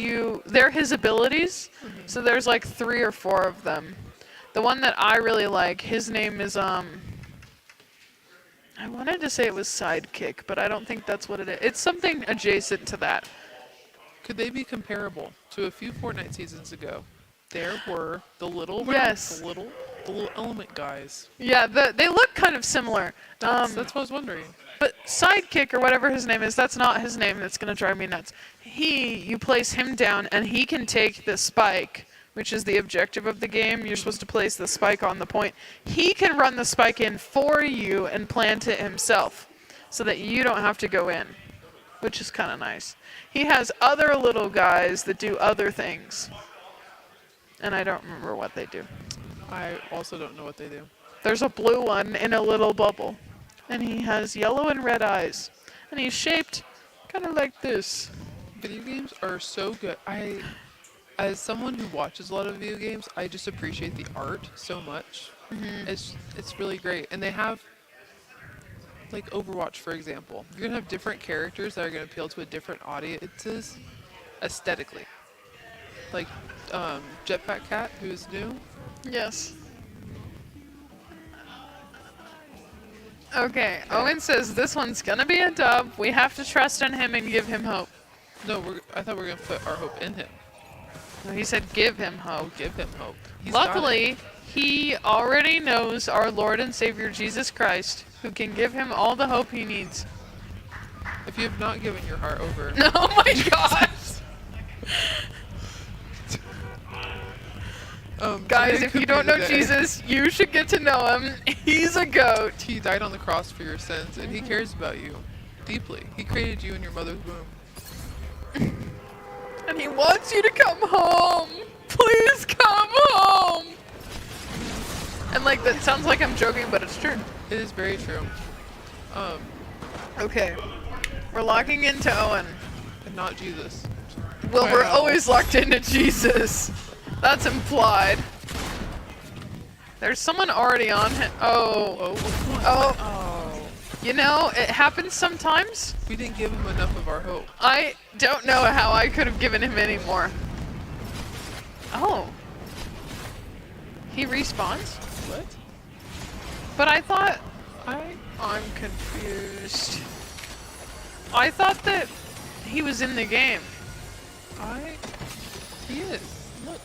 they're his abilities. So there's like 3 or 4 of them. The one that I really like, his name is, I wanted to say it was Sidekick, but I don't think that's what it is. It's something adjacent to that. Could they be comparable to a few Fortnite seasons ago? There were the little Yes. the little element guys. Yeah, they look kind of similar. That's what I was wondering. But Sidekick, or whatever his name is, that's not his name. That's going to drive me nuts. You place him down, and he can take the spike, which is the objective of the game. You're supposed to place the spike on the point. He can run the spike in for you and plant it himself, so that you don't have to go in, which is kind of nice. He has other little guys that do other things, and I don't remember what they do. I also don't know what they do. There's a blue one in a little bubble, and he has yellow and red eyes, and he's shaped kind of like this. Video games are so good. As someone who watches a lot of video games, I just appreciate the art so much. It's really great, and they have like Overwatch, for example. You're gonna have different characters that are gonna appeal to a different audiences aesthetically. Like Jetpack Cat, who is new. Yes. Okay, Owen says this one's gonna be a dub. We have to trust in him and give him hope. No, I thought we were gonna put our hope in him. No, he said give him hope. Oh, give him hope. He's got it. Luckily, he already knows our Lord and Savior Jesus Christ, who can give him all the hope he needs. If you have not given your heart over, Oh my gosh! Guys, today if could you be don't the know day. Jesus, you should get to know him. He's a goat. He died on the cross for your sins, and he cares about you deeply. He created you in your mother's womb. And he wants you to come home. Please come home. And like, that sounds like I'm joking, but it's true. It is very true. Okay. We're locking into Owen. And not Jesus. Well, we're Wow. always locked into Jesus. That's implied. There's someone already on him. Oh. You know, it happens sometimes. We didn't give him enough of our hope. I don't know how I could have given him any more. Oh. He respawns? What? But I thought... I I'm confused. I thought that he was in the game. He is.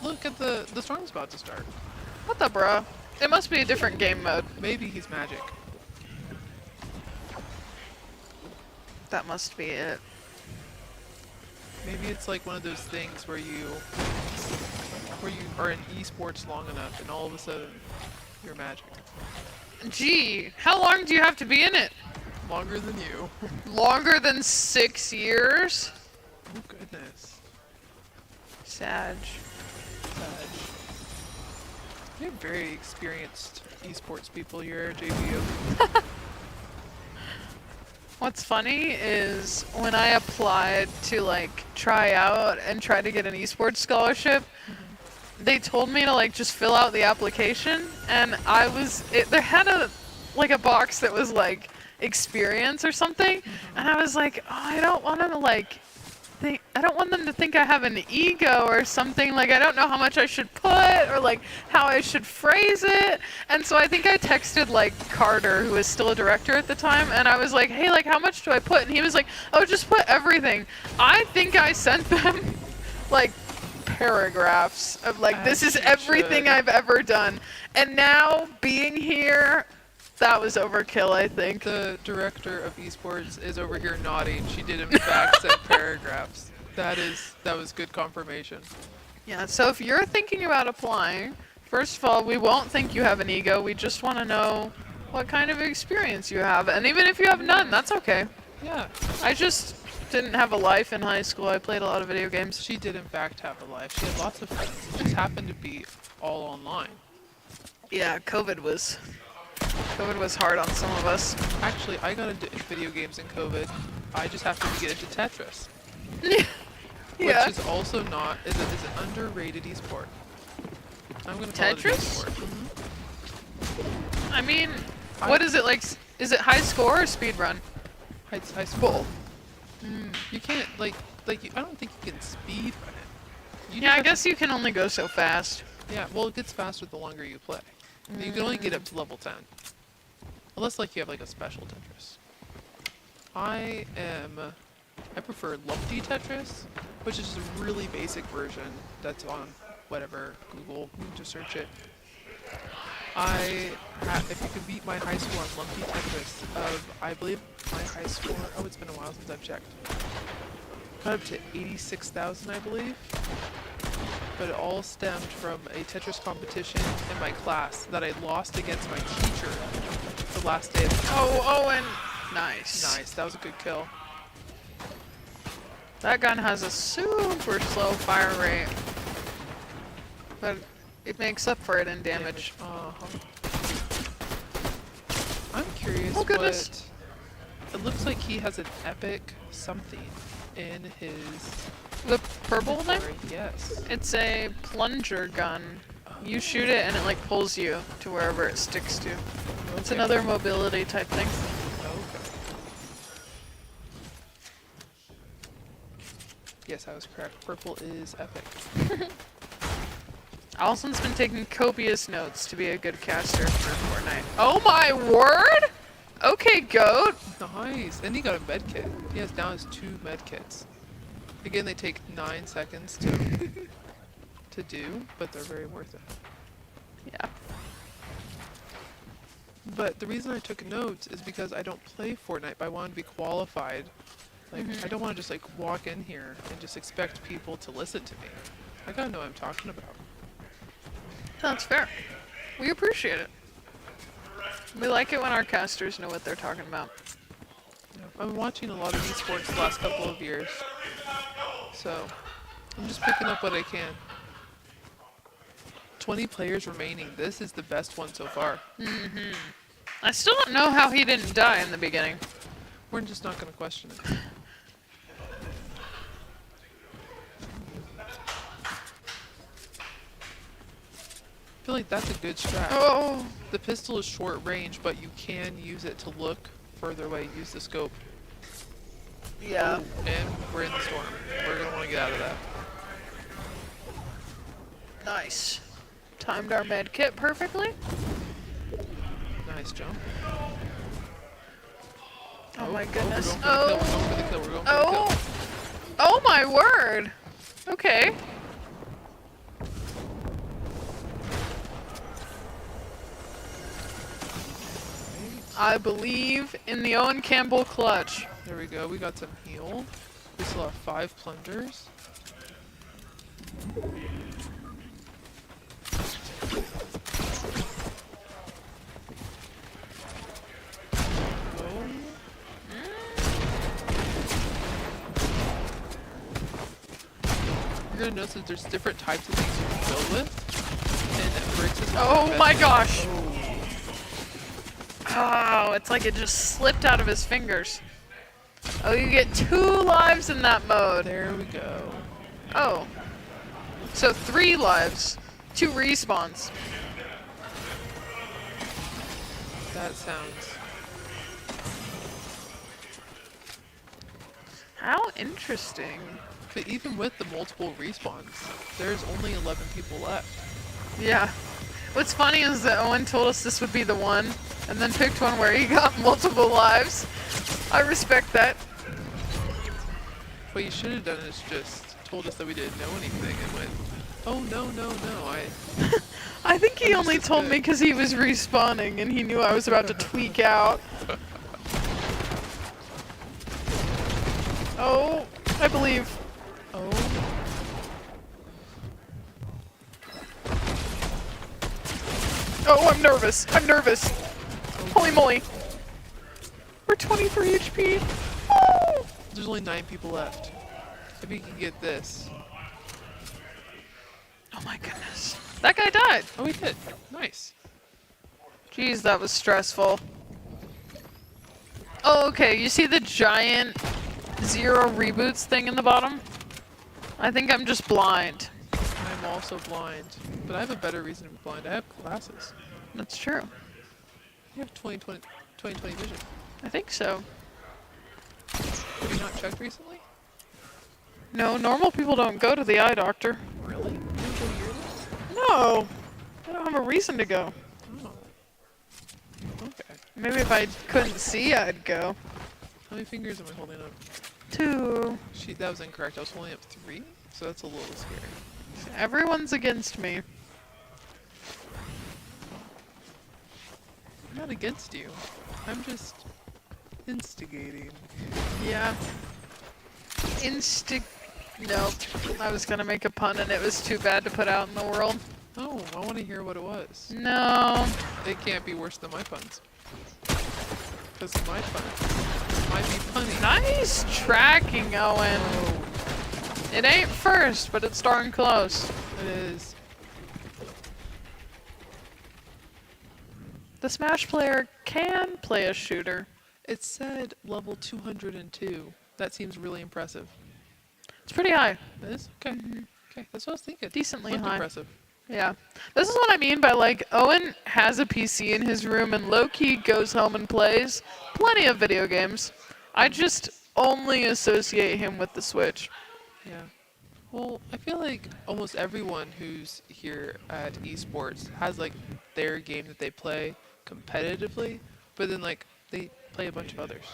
Look at the storm's about to start. What the bruh? It must be a different game mode. Maybe he's magic. That must be it. Maybe it's like one of those things where you are in esports long enough and all of a sudden you're magic. Gee, how long do you have to be in it? Longer than you. Longer than 6 years? Oh goodness. Sag. You're very experienced esports people here, JBU. What's funny is when I applied to like try out and try to get an esports scholarship, they told me to like just fill out the application, and there had a box that was like experience or something, and I was like, oh, I don't want to like don't want them to think I have an ego or something. Like, I don't know how much I should put or like how I should phrase it. And so I think I texted like Carter, who was still a director at the time, and I was like, hey, like, how much do I put? And he was like, oh, just put everything. I think I sent them like paragraphs of like, this As is you everything should. I've ever done. And now being here, that was overkill, I think. The director of esports is over here nodding. She did in fact send paragraphs. That was good confirmation. Yeah, so if you're thinking about applying, first of all, we won't think you have an ego. We just want to know what kind of experience you have. And even if you have none, that's okay. Yeah, I just didn't have a life in high school. I played a lot of video games. she did in fact have a life. She had lots of friends. It just happened to be all online. Yeah, COVID was hard on some of us. Actually, I got into video games in COVID. I just happened to get into Tetris, Yeah. which is also not is an underrated esport. I'm gonna call it an Tetris? esport. I mean, what is it like? Is it high score or speed run? High school. You can't I don't think you can speed run it. You Yeah, I just have guess you can only go so fast. to- yeah, well, it gets faster the longer you play. You can only get up to level 10, unless like you have like a special Tetris. I prefer Lumpy Tetris, which is just a really basic version that's on whatever Google. You can just search it. If you can beat my high score on Lumpy Tetris I believe my high score, oh, it's been a while since I've checked. Got up to 86,000, I believe. But it all stemmed from a Tetris competition in my class that I lost against my teacher the last day of the Oh, and nice. Nice, that was a good kill. That gun has a super slow fire rate, but it makes up for it in damage. I'm curious Oh, goodness. what... It looks like he has an epic something in his... The purple thing? inventory. Yes. It's a plunger gun. You shoot it and it like pulls you to wherever it sticks to. It's Okay. another mobility type thing. Okay. Yes, I was correct. Purple is epic. Allison's been taking copious notes to be a good caster for Fortnite. Oh my word! Okay, goat. Nice. And he got a med kit. He has now has 2 med kits. Again, they take 9 seconds to do, but they're very worth it. Yeah. But the reason I took notes is because I don't play Fortnite, but I wanted to be qualified. Like, I don't want to just like walk in here and just expect people to listen to me. I gotta know what I'm talking about. That's fair. We appreciate it. We like it when our casters know what they're talking about. Yeah, I've been watching a lot of esports the last couple of years, so I'm just picking up what I can. 20 players remaining. This is the best one so far. I still don't know how he didn't die in the beginning. We're just not gonna question it. I feel like that's a good strat. Oh, The pistol is short range, but you can use it to look further away. Use the scope. yeah. And we're in the storm. We're gonna want to get out of that. Nice. Timed our med kit perfectly. Nice jump. Oh my We're goodness. going for the kill. We're going for the kill. We're going for the Oh. kill. Oh my word. Okay. I believe in the Owen Campbell clutch. There we go. We got some heal. We still have 5 plungers. You're gonna notice that there's different types of things you can kill with. And bricks is one of Oh the my best. gosh. Oh, it's like it just slipped out of his fingers. Oh, you get 2 lives in that mode. There we go. Oh. So 3 lives. 2 respawns. That sounds... How interesting. But even with the multiple respawns, there's only 11 people left. Yeah. What's funny is that Owen told us this would be the one, and then picked one where he got multiple lives. I respect that. What you should have done is just told us that we didn't know anything and went, oh no, I think he I'm only just told good. me because he was respawning and he knew I was about to tweak out. Oh, I believe. oh, Oh, I'm nervous. I'm nervous. Holy moly. We're 23 HP. Oh! there's only 9 people left. If you can get this. Oh my goodness. That guy died. Oh, we did. Nice. Jeez, that was stressful. Oh, okay. You see the giant 0 reboots thing in the bottom? I think I'm just blind. I'm also blind. But I have a better reason to be blind. I have glasses. That's true. You have 20/20 vision. I think so. Have you not checked recently? No, normal people don't go to the eye doctor. Really? You don't go yearly? No. I don't have a reason to go. Oh. Okay. Maybe if I couldn't see, I'd go. How many fingers am I holding up? 2. That was incorrect. I was holding up 3, so that's a little scary. Everyone's against me. I'm not against you. I'm just instigating. Yeah. Nope. I was gonna make a pun and it was too bad to put out in the world. Oh, I want to hear what it was. No. It can't be worse than my puns. Because my puns might be punny. Nice tracking, Owen. Oh, It ain't first, but it's darn close. it is. The Smash player can play a shooter. It said level 202. That seems really impressive. It's pretty high. It is? Okay. Okay, that's what I was thinking. Decently Looked high. impressive. Yeah. This is what I mean by like, Owen has a PC in his room and low-key goes home and plays plenty of video games. I just only associate him with the Switch. Yeah. Well, I feel like almost everyone who's here at esports has like their game that they play competitively, but then like they play a bunch of others.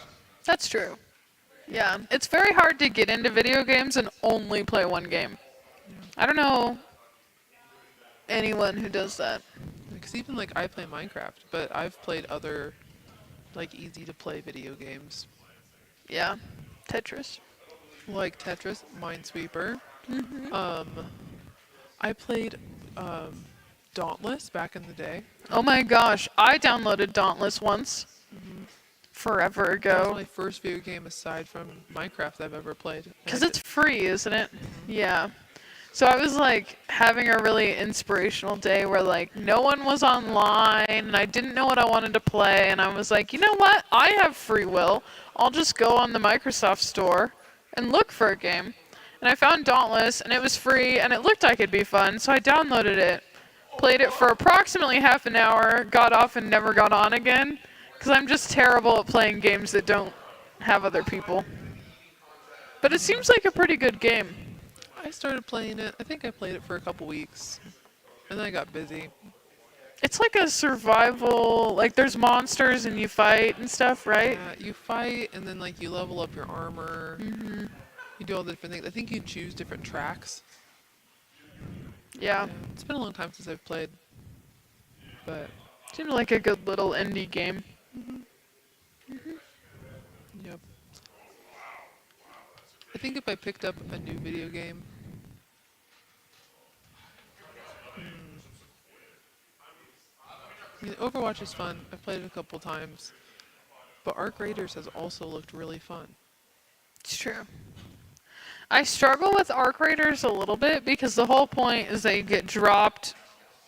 That's true. Yeah. It's very hard to get into video games and only play one game. I don't know anyone who does that. Because even like I play Minecraft, but I've played other like easy to play video games Yeah. Tetris. like Tetris, Minesweeper. I played Dauntless back in the day. Oh my gosh, I downloaded Dauntless once. Forever That was ago. my first video game aside from Minecraft I've ever played. And Because I it's free, isn't it? Yeah. So I was like having a really inspirational day where like no one was online and I didn't know what I wanted to play and I was like, you know what? I have free will. I'll just go on the Microsoft store and look for a game. And I found Dauntless and it was free and it looked like it'd be fun, so I downloaded it. Played it for approximately half an hour, got off and never got on again. Because I'm just terrible at playing games that don't have other people. But it seems like a pretty good game. I started playing it. I think I played it for a couple weeks, and then I got busy. It's like a survival, like there's monsters and you fight and stuff, right? You fight, and then like you level up your armor. You do all the different things. I think you choose different tracks. Yeah. It's been a long time since I've played, but Seems like a good little indie game. yep. I think if I picked up a new video game, I mean, Overwatch is fun. I've played it a couple times, but Arc Raiders has also looked really fun. It's true. I struggle with Arc Raiders a little bit because the whole point is they get dropped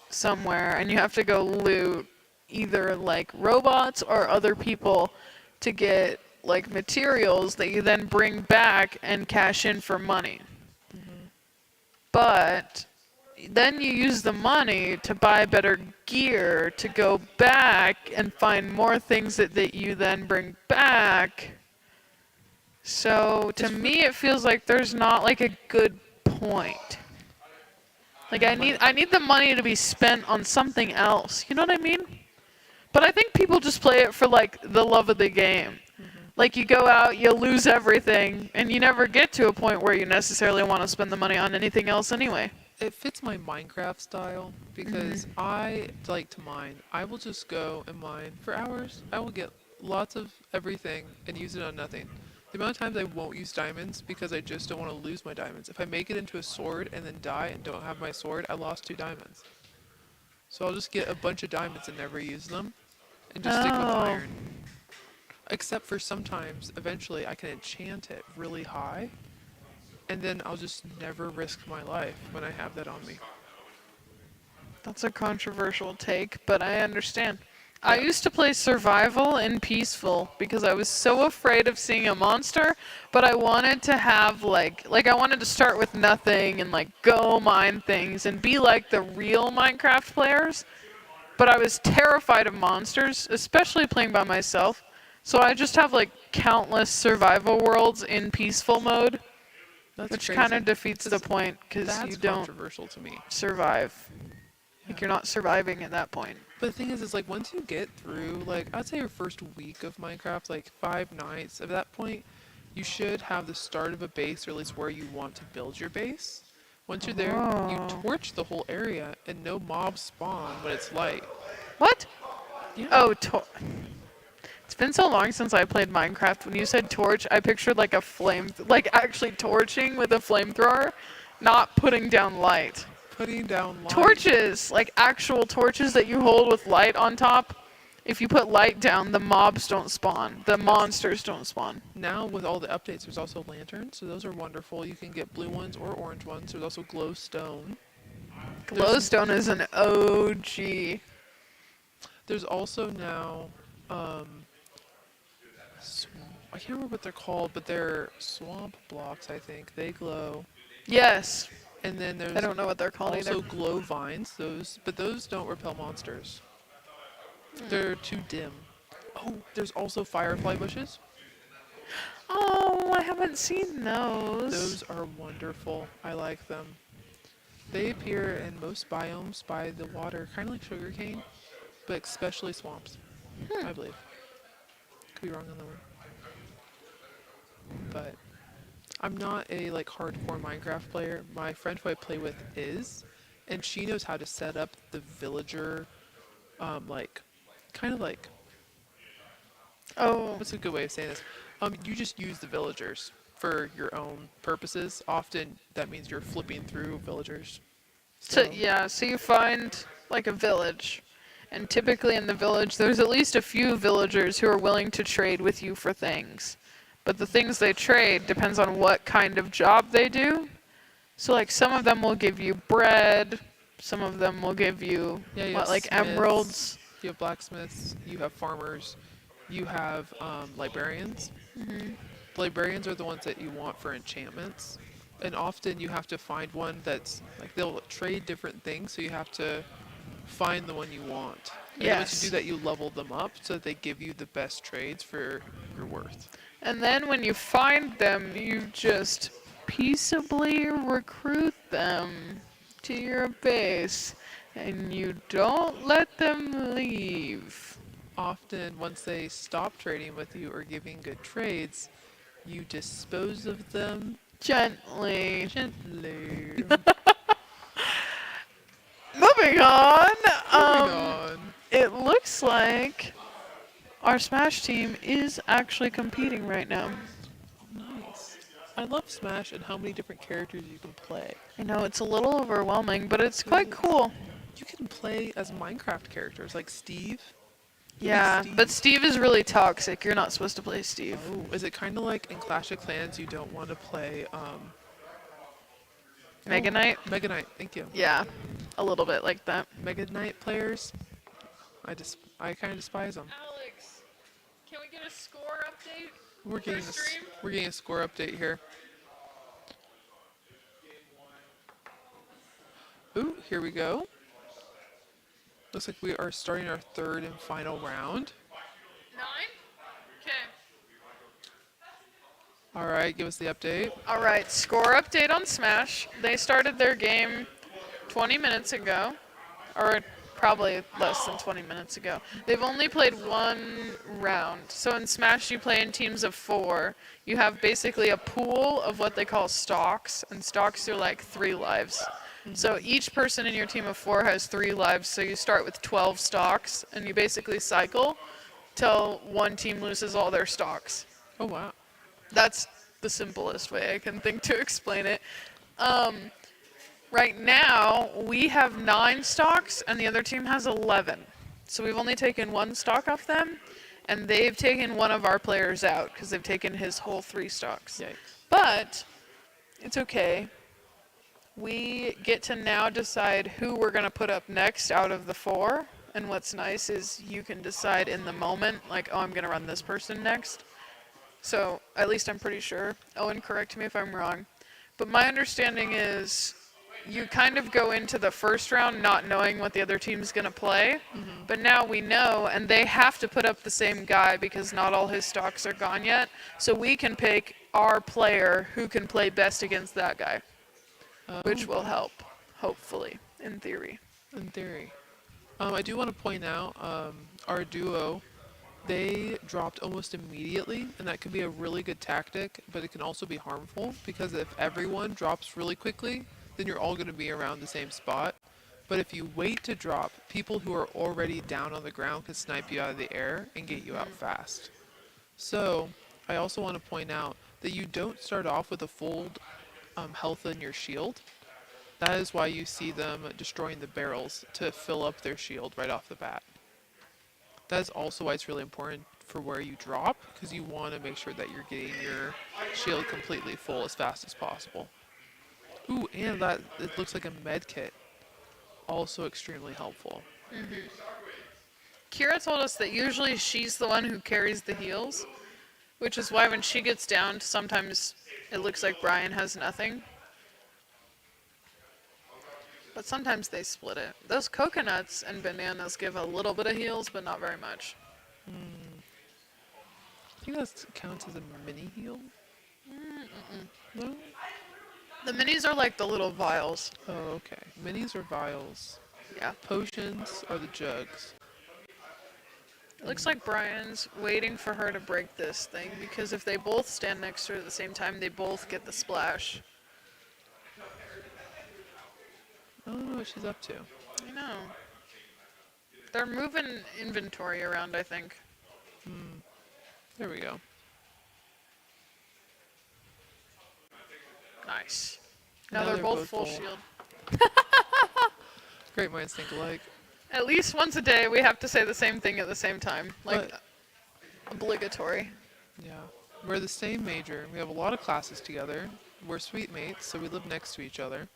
somewhere and you have to go loot either like robots or other people to get like materials that you then bring back and cash in for money. But then you use the money to buy better gear to go back and find more things that you then bring back. So to me, it feels like there's not like a good point. Like I need the money to be spent on something else. You know what I mean? But I think people just play it for like the love of the game. Like you go out, you lose everything, and you never get to a point where you necessarily want to spend the money on anything else anyway. It fits my Minecraft style because I like to mine. I will just go and mine for hours. I will get lots of everything and use it on nothing. The amount of times I won't use diamonds because I just don't want to lose my diamonds. If I make it into a sword and then die and don't have my sword, I lost 2 diamonds. So I'll just get a bunch of diamonds and never use them and just stick with Oh. iron. Except for sometimes, eventually, I can enchant it really high, and then I'll just never risk my life when I have that on me. That's a controversial take, but I understand. I Yeah. used to play survival in peaceful because I was so afraid of seeing a monster, but I wanted to have like I wanted to start with nothing and like go mine things and be like the real Minecraft players. But I was terrified of monsters, especially playing by myself. So I just have like countless survival worlds in peaceful mode, That's which crazy. kind of defeats the point because That's you don't controversial to me. survive. Like you're not surviving at that point. But the thing is like once you get through, like I'd say your first week of Minecraft, like 5 nights, at that point, you should have the start of a base, or at least where you want to build your base. Once you're there, you Oh. torch the whole area, and no mobs spawn when it's light. What? Yeah. Oh, it's been so long since I played Minecraft. When you said torch, I pictured like a flame, like actually torching with a flamethrower, not putting down light. Putting down light. Torches, like actual torches that you hold with light on top. If you put light down, the mobs don't spawn. The monsters don't spawn. Now with all the updates, there's also lanterns, so those are wonderful. You can get blue ones or orange ones. There's also glowstone. Glowstone is an OG. There's also now, I can't remember what they're called, but they're swamp blocks, I think. They glow. Yes. And then there's I don't know what they're called also either. glow vines, but those don't repel monsters. They're too dim. Oh, there's also firefly bushes. Oh, I haven't seen those. Those are wonderful. I like them. They appear in most biomes by the water, kind of like sugarcane, but especially swamps, I believe. Could be wrong on that one. But I'm not a like hardcore Minecraft player. My friend who I play with is, and she knows how to set up the villager, like, kind of like, Oh, what's a good way of saying this? You just use the villagers for your own purposes. Often that means you're flipping through villagers. so yeah, so you find like a village, and typically in the village, there's at least a few villagers who are willing to trade with you for things. But the things they trade depends on what kind of job they do. So like some of them will give you bread, some of them will give you Yeah, you what have like smiths. emeralds. You have blacksmiths, you have farmers, you have librarians. Librarians are the ones that you want for enchantments. And often you have to find one that's, like, they'll trade different things, so you have to find the one you want. And then once Yes. you do that, you level them up so that they give you the best trades for your worth. And then when you find them, you just peaceably recruit them to your base. And you don't let them leave. Often, once they stop trading with you or giving good trades, you dispose of them Gently. gently. Moving on. Moving on. It looks like our Smash team is actually competing right now. Nice. I love Smash and how many different characters you can play. I know it's a little overwhelming, but it's quite cool. You can play as Minecraft characters like Steve. Yeah, Steve. but Steve is really toxic. You're not supposed to play Steve. Oh, is it kind of like in Clash of Clans you don't want to play Mega Knight? Mega Knight, thank you. Yeah, a little bit like that. Mega Knight players, I kind of despise them. Alex, can we get a score update? We're getting For stream? we're getting a score update here. Ooh, here we go. Looks like we are starting our third and final round. 9? Okay. All right, give us the update. All right, score update on Smash. They started their game 20 minutes ago, or probably less than 20 minutes ago. They've only played one round. So in Smash, you play in teams of 4. You have basically a pool of what they call stocks, and stocks are like 3 lives. So each person in your team of 4 has 3 lives. So you start with 12 stocks, and you basically cycle till one team loses all their stocks. Oh wow. That's the simplest way I can think to explain it. Right now, we have 9 stocks, and the other team has 11. So we've only taken 1 stock off them, and they've taken one of our players out because they've taken his whole 3 stocks. Yikes. But it's okay. We get to now decide who we're going to put up next out of the 4. And what's nice is you can decide in the moment, like, oh, I'm going to run this person next. So at least I'm pretty sure. Owen, correct me if I'm wrong. But my understanding is you kind of go into the first round not knowing what the other team's going to play. But now we know, and they have to put up the same guy because not all his stocks are gone yet. So we can pick our player who can play best against that guy, which will help, hopefully, in theory. In theory. I do want to point out our duo, they dropped almost immediately, and that can be a really good tactic, but it can also be harmful because if everyone drops really quickly, then you're all going to be around the same spot. But if you wait to drop, people who are already down on the ground can snipe you out of the air and get you out fast. So, I also want to point out that you don't start off with a full health in your shield. That is why you see them destroying the barrels to fill up their shield right off the bat. That is also why it's really important for where you drop, because you want to make sure that you're getting your shield completely full as fast as possible. Ooh, and that it looks like a med kit. Also extremely helpful. Kira told us that usually she's the one who carries the heals, which is why when she gets down, sometimes it looks like Brian has nothing. But sometimes they split it. Those coconuts and bananas give a little bit of heals, but not very much. I think that counts as a mini heal. No? The minis are like the little vials. Oh, okay. Minis are vials. Yeah. Potions are the jugs. It looks like Brian's waiting for her to break this thing, because if they both stand next to her at the same time, they both get the splash. I don't know what she's up to. I know. They're moving inventory around, I think. There we go. Nice. Now they're both full shield. Great minds think alike. At least once a day, we have to say the same thing at the same time. Like, But- obligatory. Yeah. We're the same major. We have a lot of classes together. We're suite mates, so we live next to each other.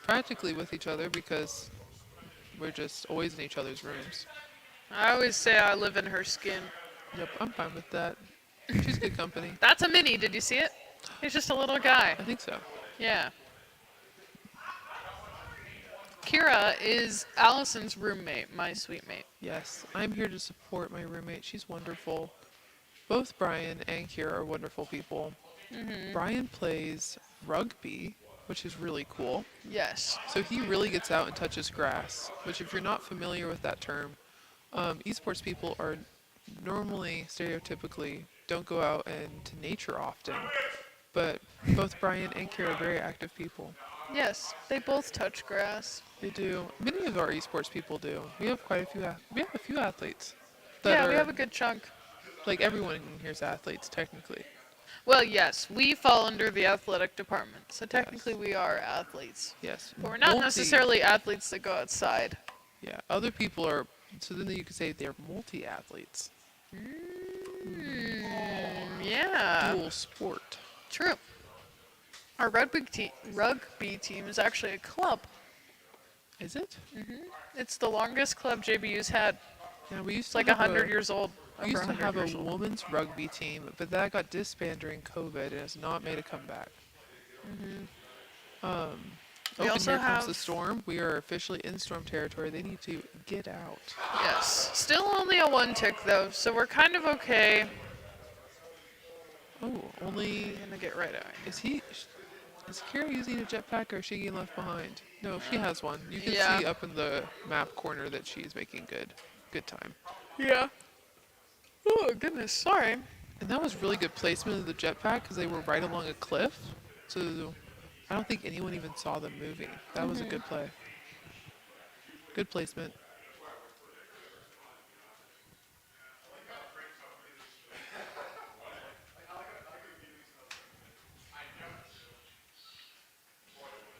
Practically with each other because we're just always in each other's rooms. I always say I live in her skin. Yep, I'm fine with that. She's good company. That's a mini, did you see it? He's just a little guy. I think so. Yeah. Kira is Allison's roommate, my sweet mate. Yes, I'm here to support my roommate. She's wonderful. Both Brian and Kira are wonderful people. Brian plays rugby, which is really cool. Yes. So he really gets out and touches grass, which if you're not familiar with that term, esports people are normally, stereotypically, don't go out into nature often. But both Brian and Kira are very active people. Yes, they both touch grass. They do. Many of our esports people do. We have quite a few. We have a few athletes. That Yeah, we are- have a good chunk. like everyone in here is athletes technically. Well, yes, we fall under the athletic department, so technically we are athletes. Yes. But we're not necessarily athletes that go outside. Yeah. Other people are. So then you could say they're multi-athletes. Yeah, Dual sport. true. Our rugby team is actually a club. Is it? It's the longest club JBU's had. Yeah. We used It's to like have 100 years old. We used to over 100 have a years old. women's rugby team, but that got disbanded during COVID and has not made a comeback. We Oh, and also here comes the have- storm. We are officially in storm territory. They need to get out. Yes. Still only a 1 tick though, so we're kind of okay. Oh, only I'm gonna get right at is he? Is Kira using a jetpack or is she getting left behind? No, she has one. You can Yeah. see up in the map corner that she's making good time. Yeah. Oh goodness, sorry. And that was really good placement of the jetpack because they were right along a cliff. So I don't think anyone even saw them moving. That was a good play. Good placement.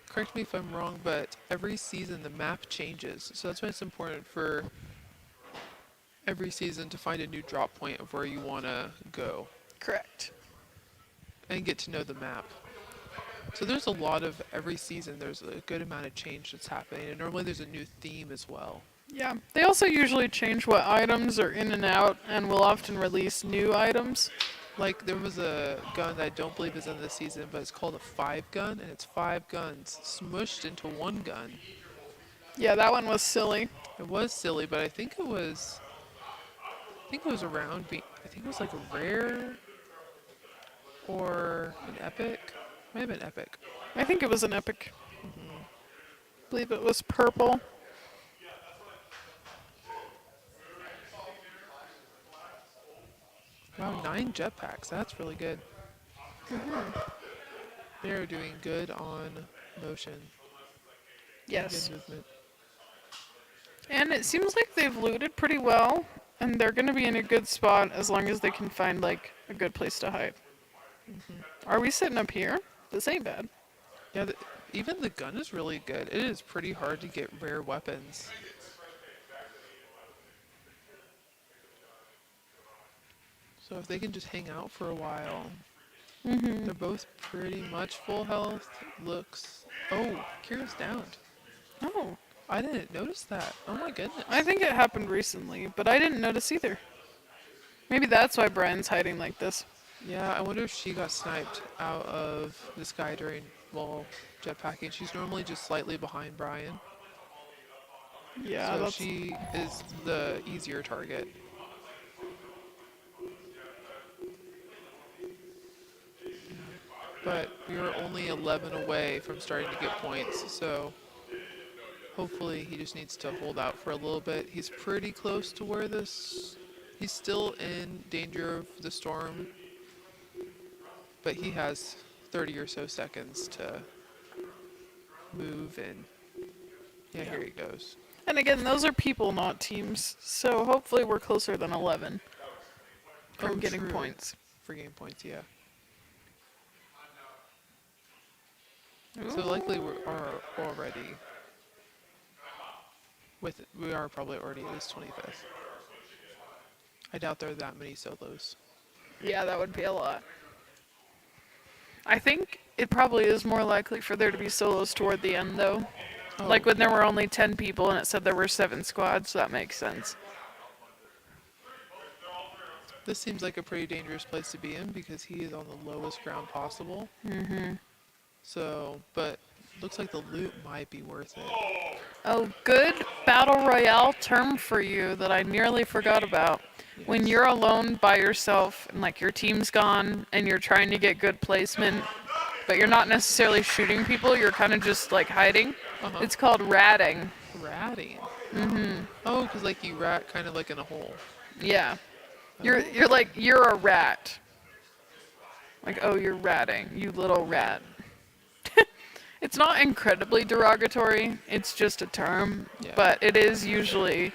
Correct me if I'm wrong, but every season the map changes. So that's why it's important for every season to find a new drop point of where you want to go Correct. and get to know the map. So there's a lot of every season there's a good amount of change that's happening and normally there's a new theme as well. Yeah. They also usually change what items are in and out, and will often release new items. Like there was a gun that I don't believe is in this season, but it's called a 5 gun and it's 5 guns smushed into one gun. Yeah, that one was silly. It was silly, but I think it was around being I think it was like a rare or an epic. Might have been epic. I think it was an epic. Believe it was purple. Wow, 9 jetpacks. That's really good. They're doing good on motion. Yes. Good movement. And it seems like they've looted pretty well, and they're gonna be in a good spot as long as they can find like a good place to hide. Are we sitting up here? This ain't bad. Yeah, even the gun is really good. It is pretty hard to get rare weapons. So if they can just hang out for a while, they're both pretty much full health. Looks. Oh, Kira's downed. Oh, I didn't notice that. Oh my goodness. I think it happened recently, but I didn't notice either. Maybe that's why Brian's hiding like this. Yeah, I wonder if she got sniped out of the sky during while jetpacking. She's normally just slightly behind Brian, Yeah, so that's she is the easier target. But we were only 11 away from starting to get points, so hopefully he just needs to hold out for a little bit. He's pretty close to where this. He's still in danger of the storm, but he has 30 or so seconds to move and yeah, here he goes. And again, those are people, not teams. So hopefully we're closer than 11 from Oh, getting true. points. For game points, yeah. So likely we are already we are probably already at least 25th. I doubt there are that many solos. Yeah, that would be a lot. I think it probably is more likely for there to be solos toward the end, though. Oh, Like when there were only 10 people and it said there were 7 squads, that makes sense. this seems like a pretty dangerous place to be in because he is on the lowest ground possible. So, but looks like the loot might be worth it. Oh, good battle royale term for you that I nearly forgot about. When Yes. you're alone by yourself and like your team's gone and you're trying to get good placement, but you're not necessarily shooting people, you're kind of just like hiding. Uh-huh. It's called ratting. Ratting. Oh, because like you rat kind of like in a hole. Yeah. You're like you're a rat. Like, oh, you're ratting, you little rat. It's not incredibly derogatory. It's just a term, Yeah. but it is usually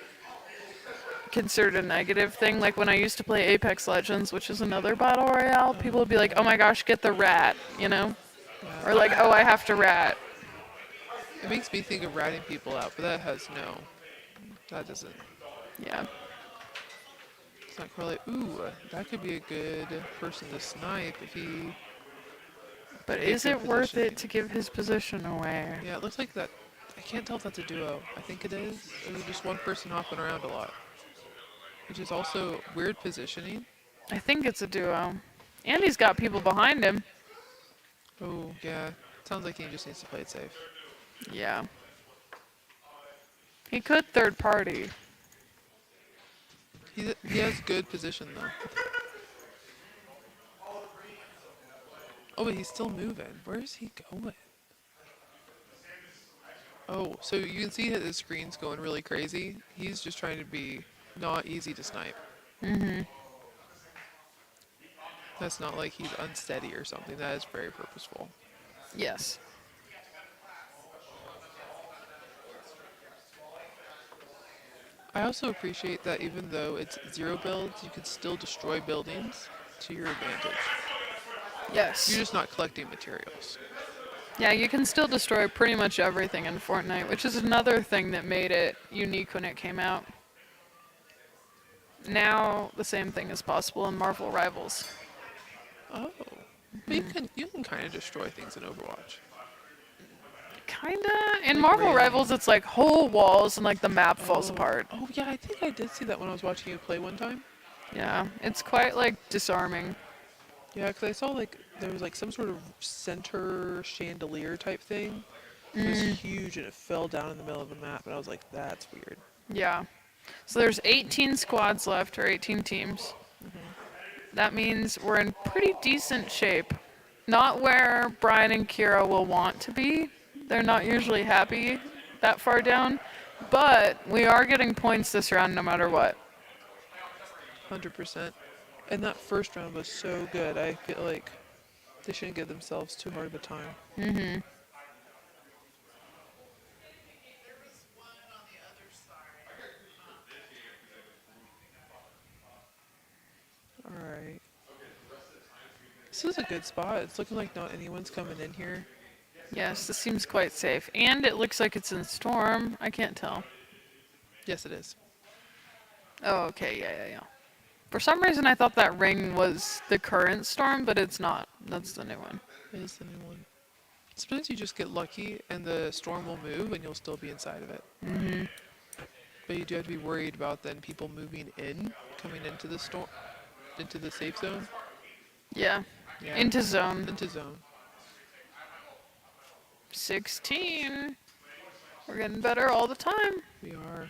considered a negative thing. Like when I used to play Apex Legends, which is another battle royale, people would be like, "Oh my gosh, get the rat," you know? Yeah. Or like, "Oh, I have to rat." It makes me think of ratting people out, but that has no. That doesn't. Yeah. It's not correlate. Ooh, that could be a good person to snipe if he. But Take is your it worth positioning. it to give his position away? Yeah, it looks like that. I can't tell if that's a duo. I think it is. There's just one person hopping around a lot, which is also weird positioning. I think it's a duo. And he's got people behind him. Oh yeah, sounds like he just needs to play it safe. Yeah. He could third party. He has good position though. Oh, but he's still moving. Where is he going? Oh, so you can see that his screen's going really crazy. He's just trying to be not easy to snipe. That's not like he's unsteady or something. That is very purposeful. Yes. I also appreciate that even though it's zero builds, you can still destroy buildings to your advantage. Yes. You're just not collecting materials. Yeah, you can still destroy pretty much everything in Fortnite, which is another thing that made it unique when it came out. Now the same thing is possible in Marvel Rivals. Oh, but you can kind of destroy things in Overwatch. Kinda. In Like Marvel railing. Rivals, it's like whole walls and like the map falls Oh, apart. oh yeah, I think I did see that when I was watching you play one time. Yeah, it's quite like disarming. Yeah, because I saw like there was like some sort of center chandelier type thing. It was huge and it fell down in the middle of the map, and I was like, that's weird. Yeah. So there's 18 squads left, or 18 teams. That means we're in pretty decent shape. Not where Brian and Kira will want to be. They're not usually happy that far down. But we are getting points this round no matter what. 100%. And that first round was so good. I feel like they shouldn't give themselves too hard of a time. All right. This is a good spot. It's looking like not anyone's coming in here. Yes, this seems quite safe. And it looks like it's in Storm. I can't tell. Yes, it is. Oh, okay, yeah. For some reason, I thought that ring was the current Storm, but it's not. That's the new one. It is the new one. Sometimes you just get lucky and the storm will move and you'll still be inside of it. But you do have to be worried about then people moving in, coming into the storm, into the safe zone. Yeah. Yeah. Into zone. Into zone. 16. We're getting better all the time. We are.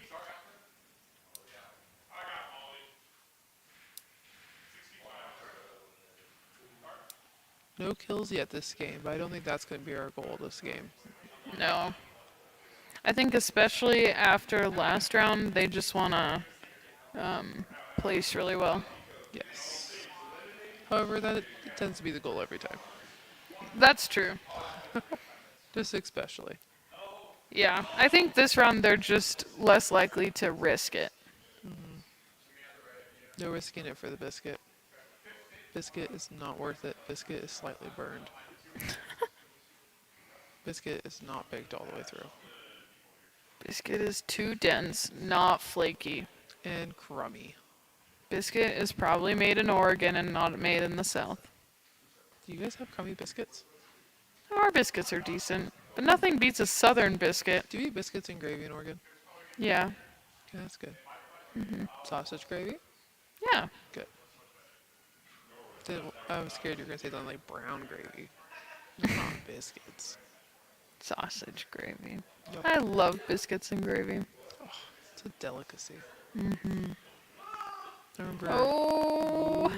No kills yet this game, but I don't think that's going to be our goal this game. No. I think especially after last round, they just want to place really well. Yes. However, that tends to be the goal every time. That's true. Just especially. Yeah. I think this round they're just less likely to risk it. No risking it for the biscuit. Biscuit is not worth it. Biscuit is slightly burned. Biscuit is not baked all the way through. Biscuit is too dense, not flaky. And crummy. Biscuit is probably made in Oregon and not made in the South. Do you guys have crummy biscuits? Our biscuits are decent, but nothing beats a Southern biscuit. Do you eat biscuits and gravy in Oregon? Yeah. Okay, that's good. Sausage gravy? Yeah. Good. I was scared you were going to say something like brown gravy. Not biscuits. Sausage gravy. Yup. I love biscuits and gravy. It's a delicacy. I remember. Oh.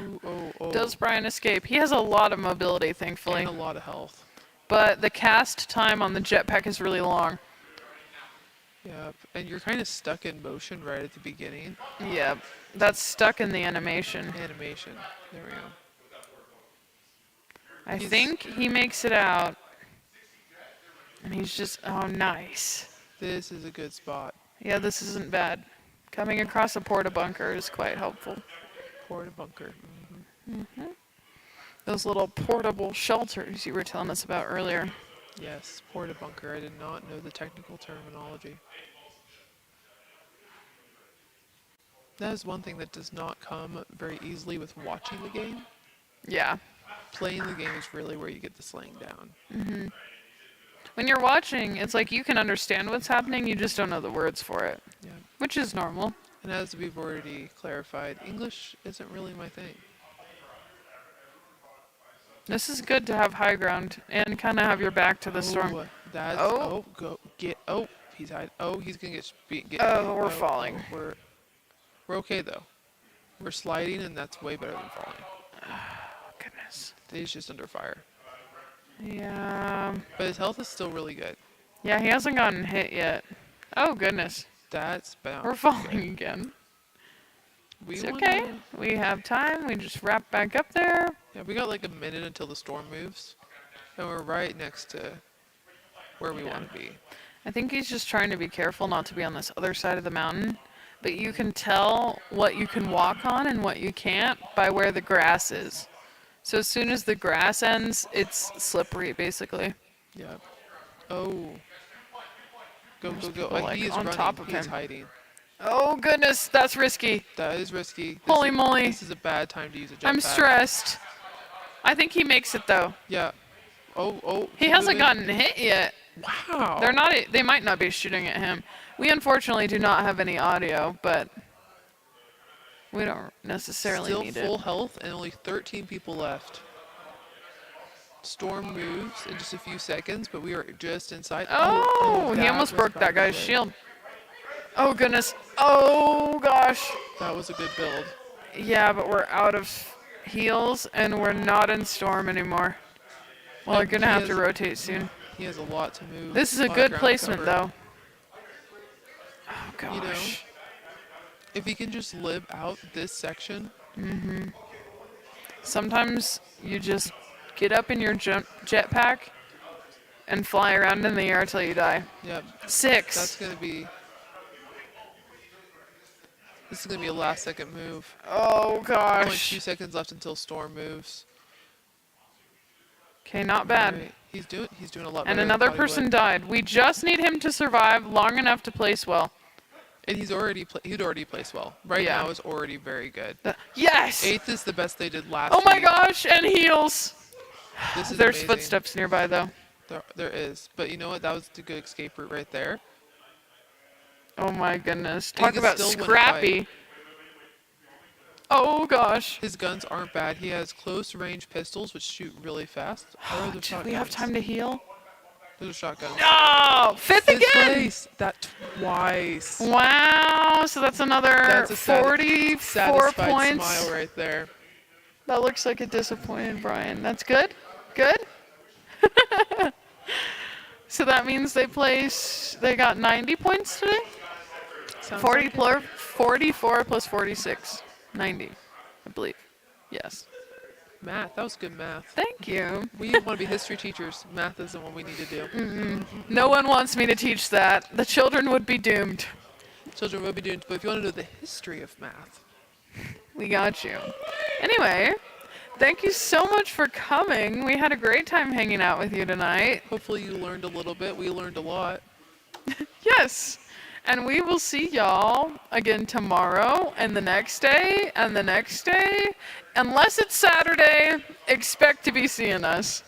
Oh. Does Brian escape? He has a lot of mobility, thankfully. And a lot of health. But the cast time on the jetpack is really long. Yep. And you're kind of stuck in motion right at the beginning. Yep. That's stuck in the animation. Animation. There we go. I He's- think he makes it out. And he's just, oh, nice. This is a good spot. Yeah, this isn't bad. Coming across a porta bunker is quite helpful. Porta bunker. Those little portable shelters you were telling us about earlier. Yes, porta bunker. I did not know the technical terminology. That is one thing that does not come very easily with watching the game. Yeah. Playing the game is really where you get the slang down. When you're watching, it's like you can understand what's happening, you just don't know the words for it. Yeah. Which is normal. And as we've already clarified, English isn't really my thing. This is good to have high ground and kind of have your back to the storm. That's Oh. He's hiding. Oh, he's gonna get. Oh, we're falling. We're okay though. We're sliding, and that's way better than falling. Oh, goodness. He's just under fire. Yeah. But his health is still really good. Yeah, he hasn't gotten hit yet. Oh, goodness. That's bound. We're falling again. We It's wanna- okay. We have time. We just wrap back up there. Yeah, we got like a minute until the storm moves, and we're right next to where we Yeah. want to be. I think he's just trying to be careful not to be on this other side of the mountain. But you can tell what you can walk on and what you can't by where the grass is. So as soon as the grass ends, it's slippery, basically. Yep. Oh. Go, There's go, go. people, like, He is on running. top of He's him. hiding. Oh, goodness, that's risky. That is risky. Holy moly. This is a bad time to use a jetpack. I'm stressed. I think he makes it, though. Yeah. Oh. He keep hasn't moving. gotten hit yet. Wow. They're not. They might not be shooting at him. We unfortunately do not have any audio, but we don't necessarily Still need full it. health and only 13 people left. Storm moves in just a few seconds, but we are just inside. Oh, he that almost was broke that guy's probably- shield. Oh goodness. Oh gosh. That was a good build. Yeah, but we're out of heals and we're not in storm anymore. Well, we're And gonna he have to has- rotate soon. He has a lot to move. This is a lot of good ground placement, cover. though. Oh gosh. You know, if he can just live out this section, Sometimes you just get up in your jetpack and fly around in the air till you die. yep, 6. that's gonna be. This is gonna be a last second move. Oh Only 2 gosh. seconds left until storm moves. Okay, not bad. Alright, He's doing a lot better. And than I another thought he would. person died. We just need him to survive long enough to place well. And he'd already placed well. Right Yeah. now is already very good. Yes! 8th is the best they did last Oh my week. gosh, and heals. This is There's amazing. footsteps nearby though. There is, but you know what? That was the good escape route right there. Oh my goodness. And he Talk can about still win a scrappy. Oh gosh. His guns aren't bad. He has close range pistols which shoot really fast. Or the Do we have time to heal? Those are shotguns. No! Fifth Fifth again! place. That twice. Wow, so that's another That's a 44 Satisfied points. smile right there. That looks like a disappointed Brian. That's good? Good? So that means they got 90 points today? Sounds 44 plus 46. 90, I believe. Yes. Math. That was good math. Thank you. We want to be history teachers. Math is the one we need to do. No one wants me to teach that. The children would be doomed. Children will be doing, but if you want to know the history of math, We got you. Anyway, thank you so much for coming. We had a great time hanging out with you tonight. hopefully you learned a little bit. We learned a lot. Yes. And we will see y'all again tomorrow and the next day and the next day. Unless it's Saturday, expect to be seeing us.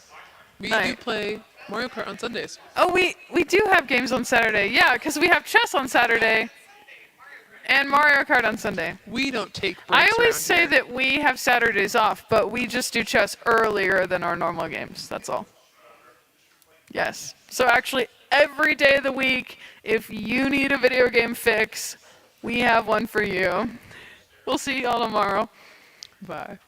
We do Night. play Mario Kart on Sundays. Oh, we do have games on Saturday. Yeah, because we have chess on Saturday and Mario Kart on Sunday. We don't take breaks I always around say here. that we have Saturdays off, but we just do chess earlier than our normal games. That's all. Yes. So actually, every day of the week, if you need a video game fix, we have one for you. We'll see y'all tomorrow. Bye.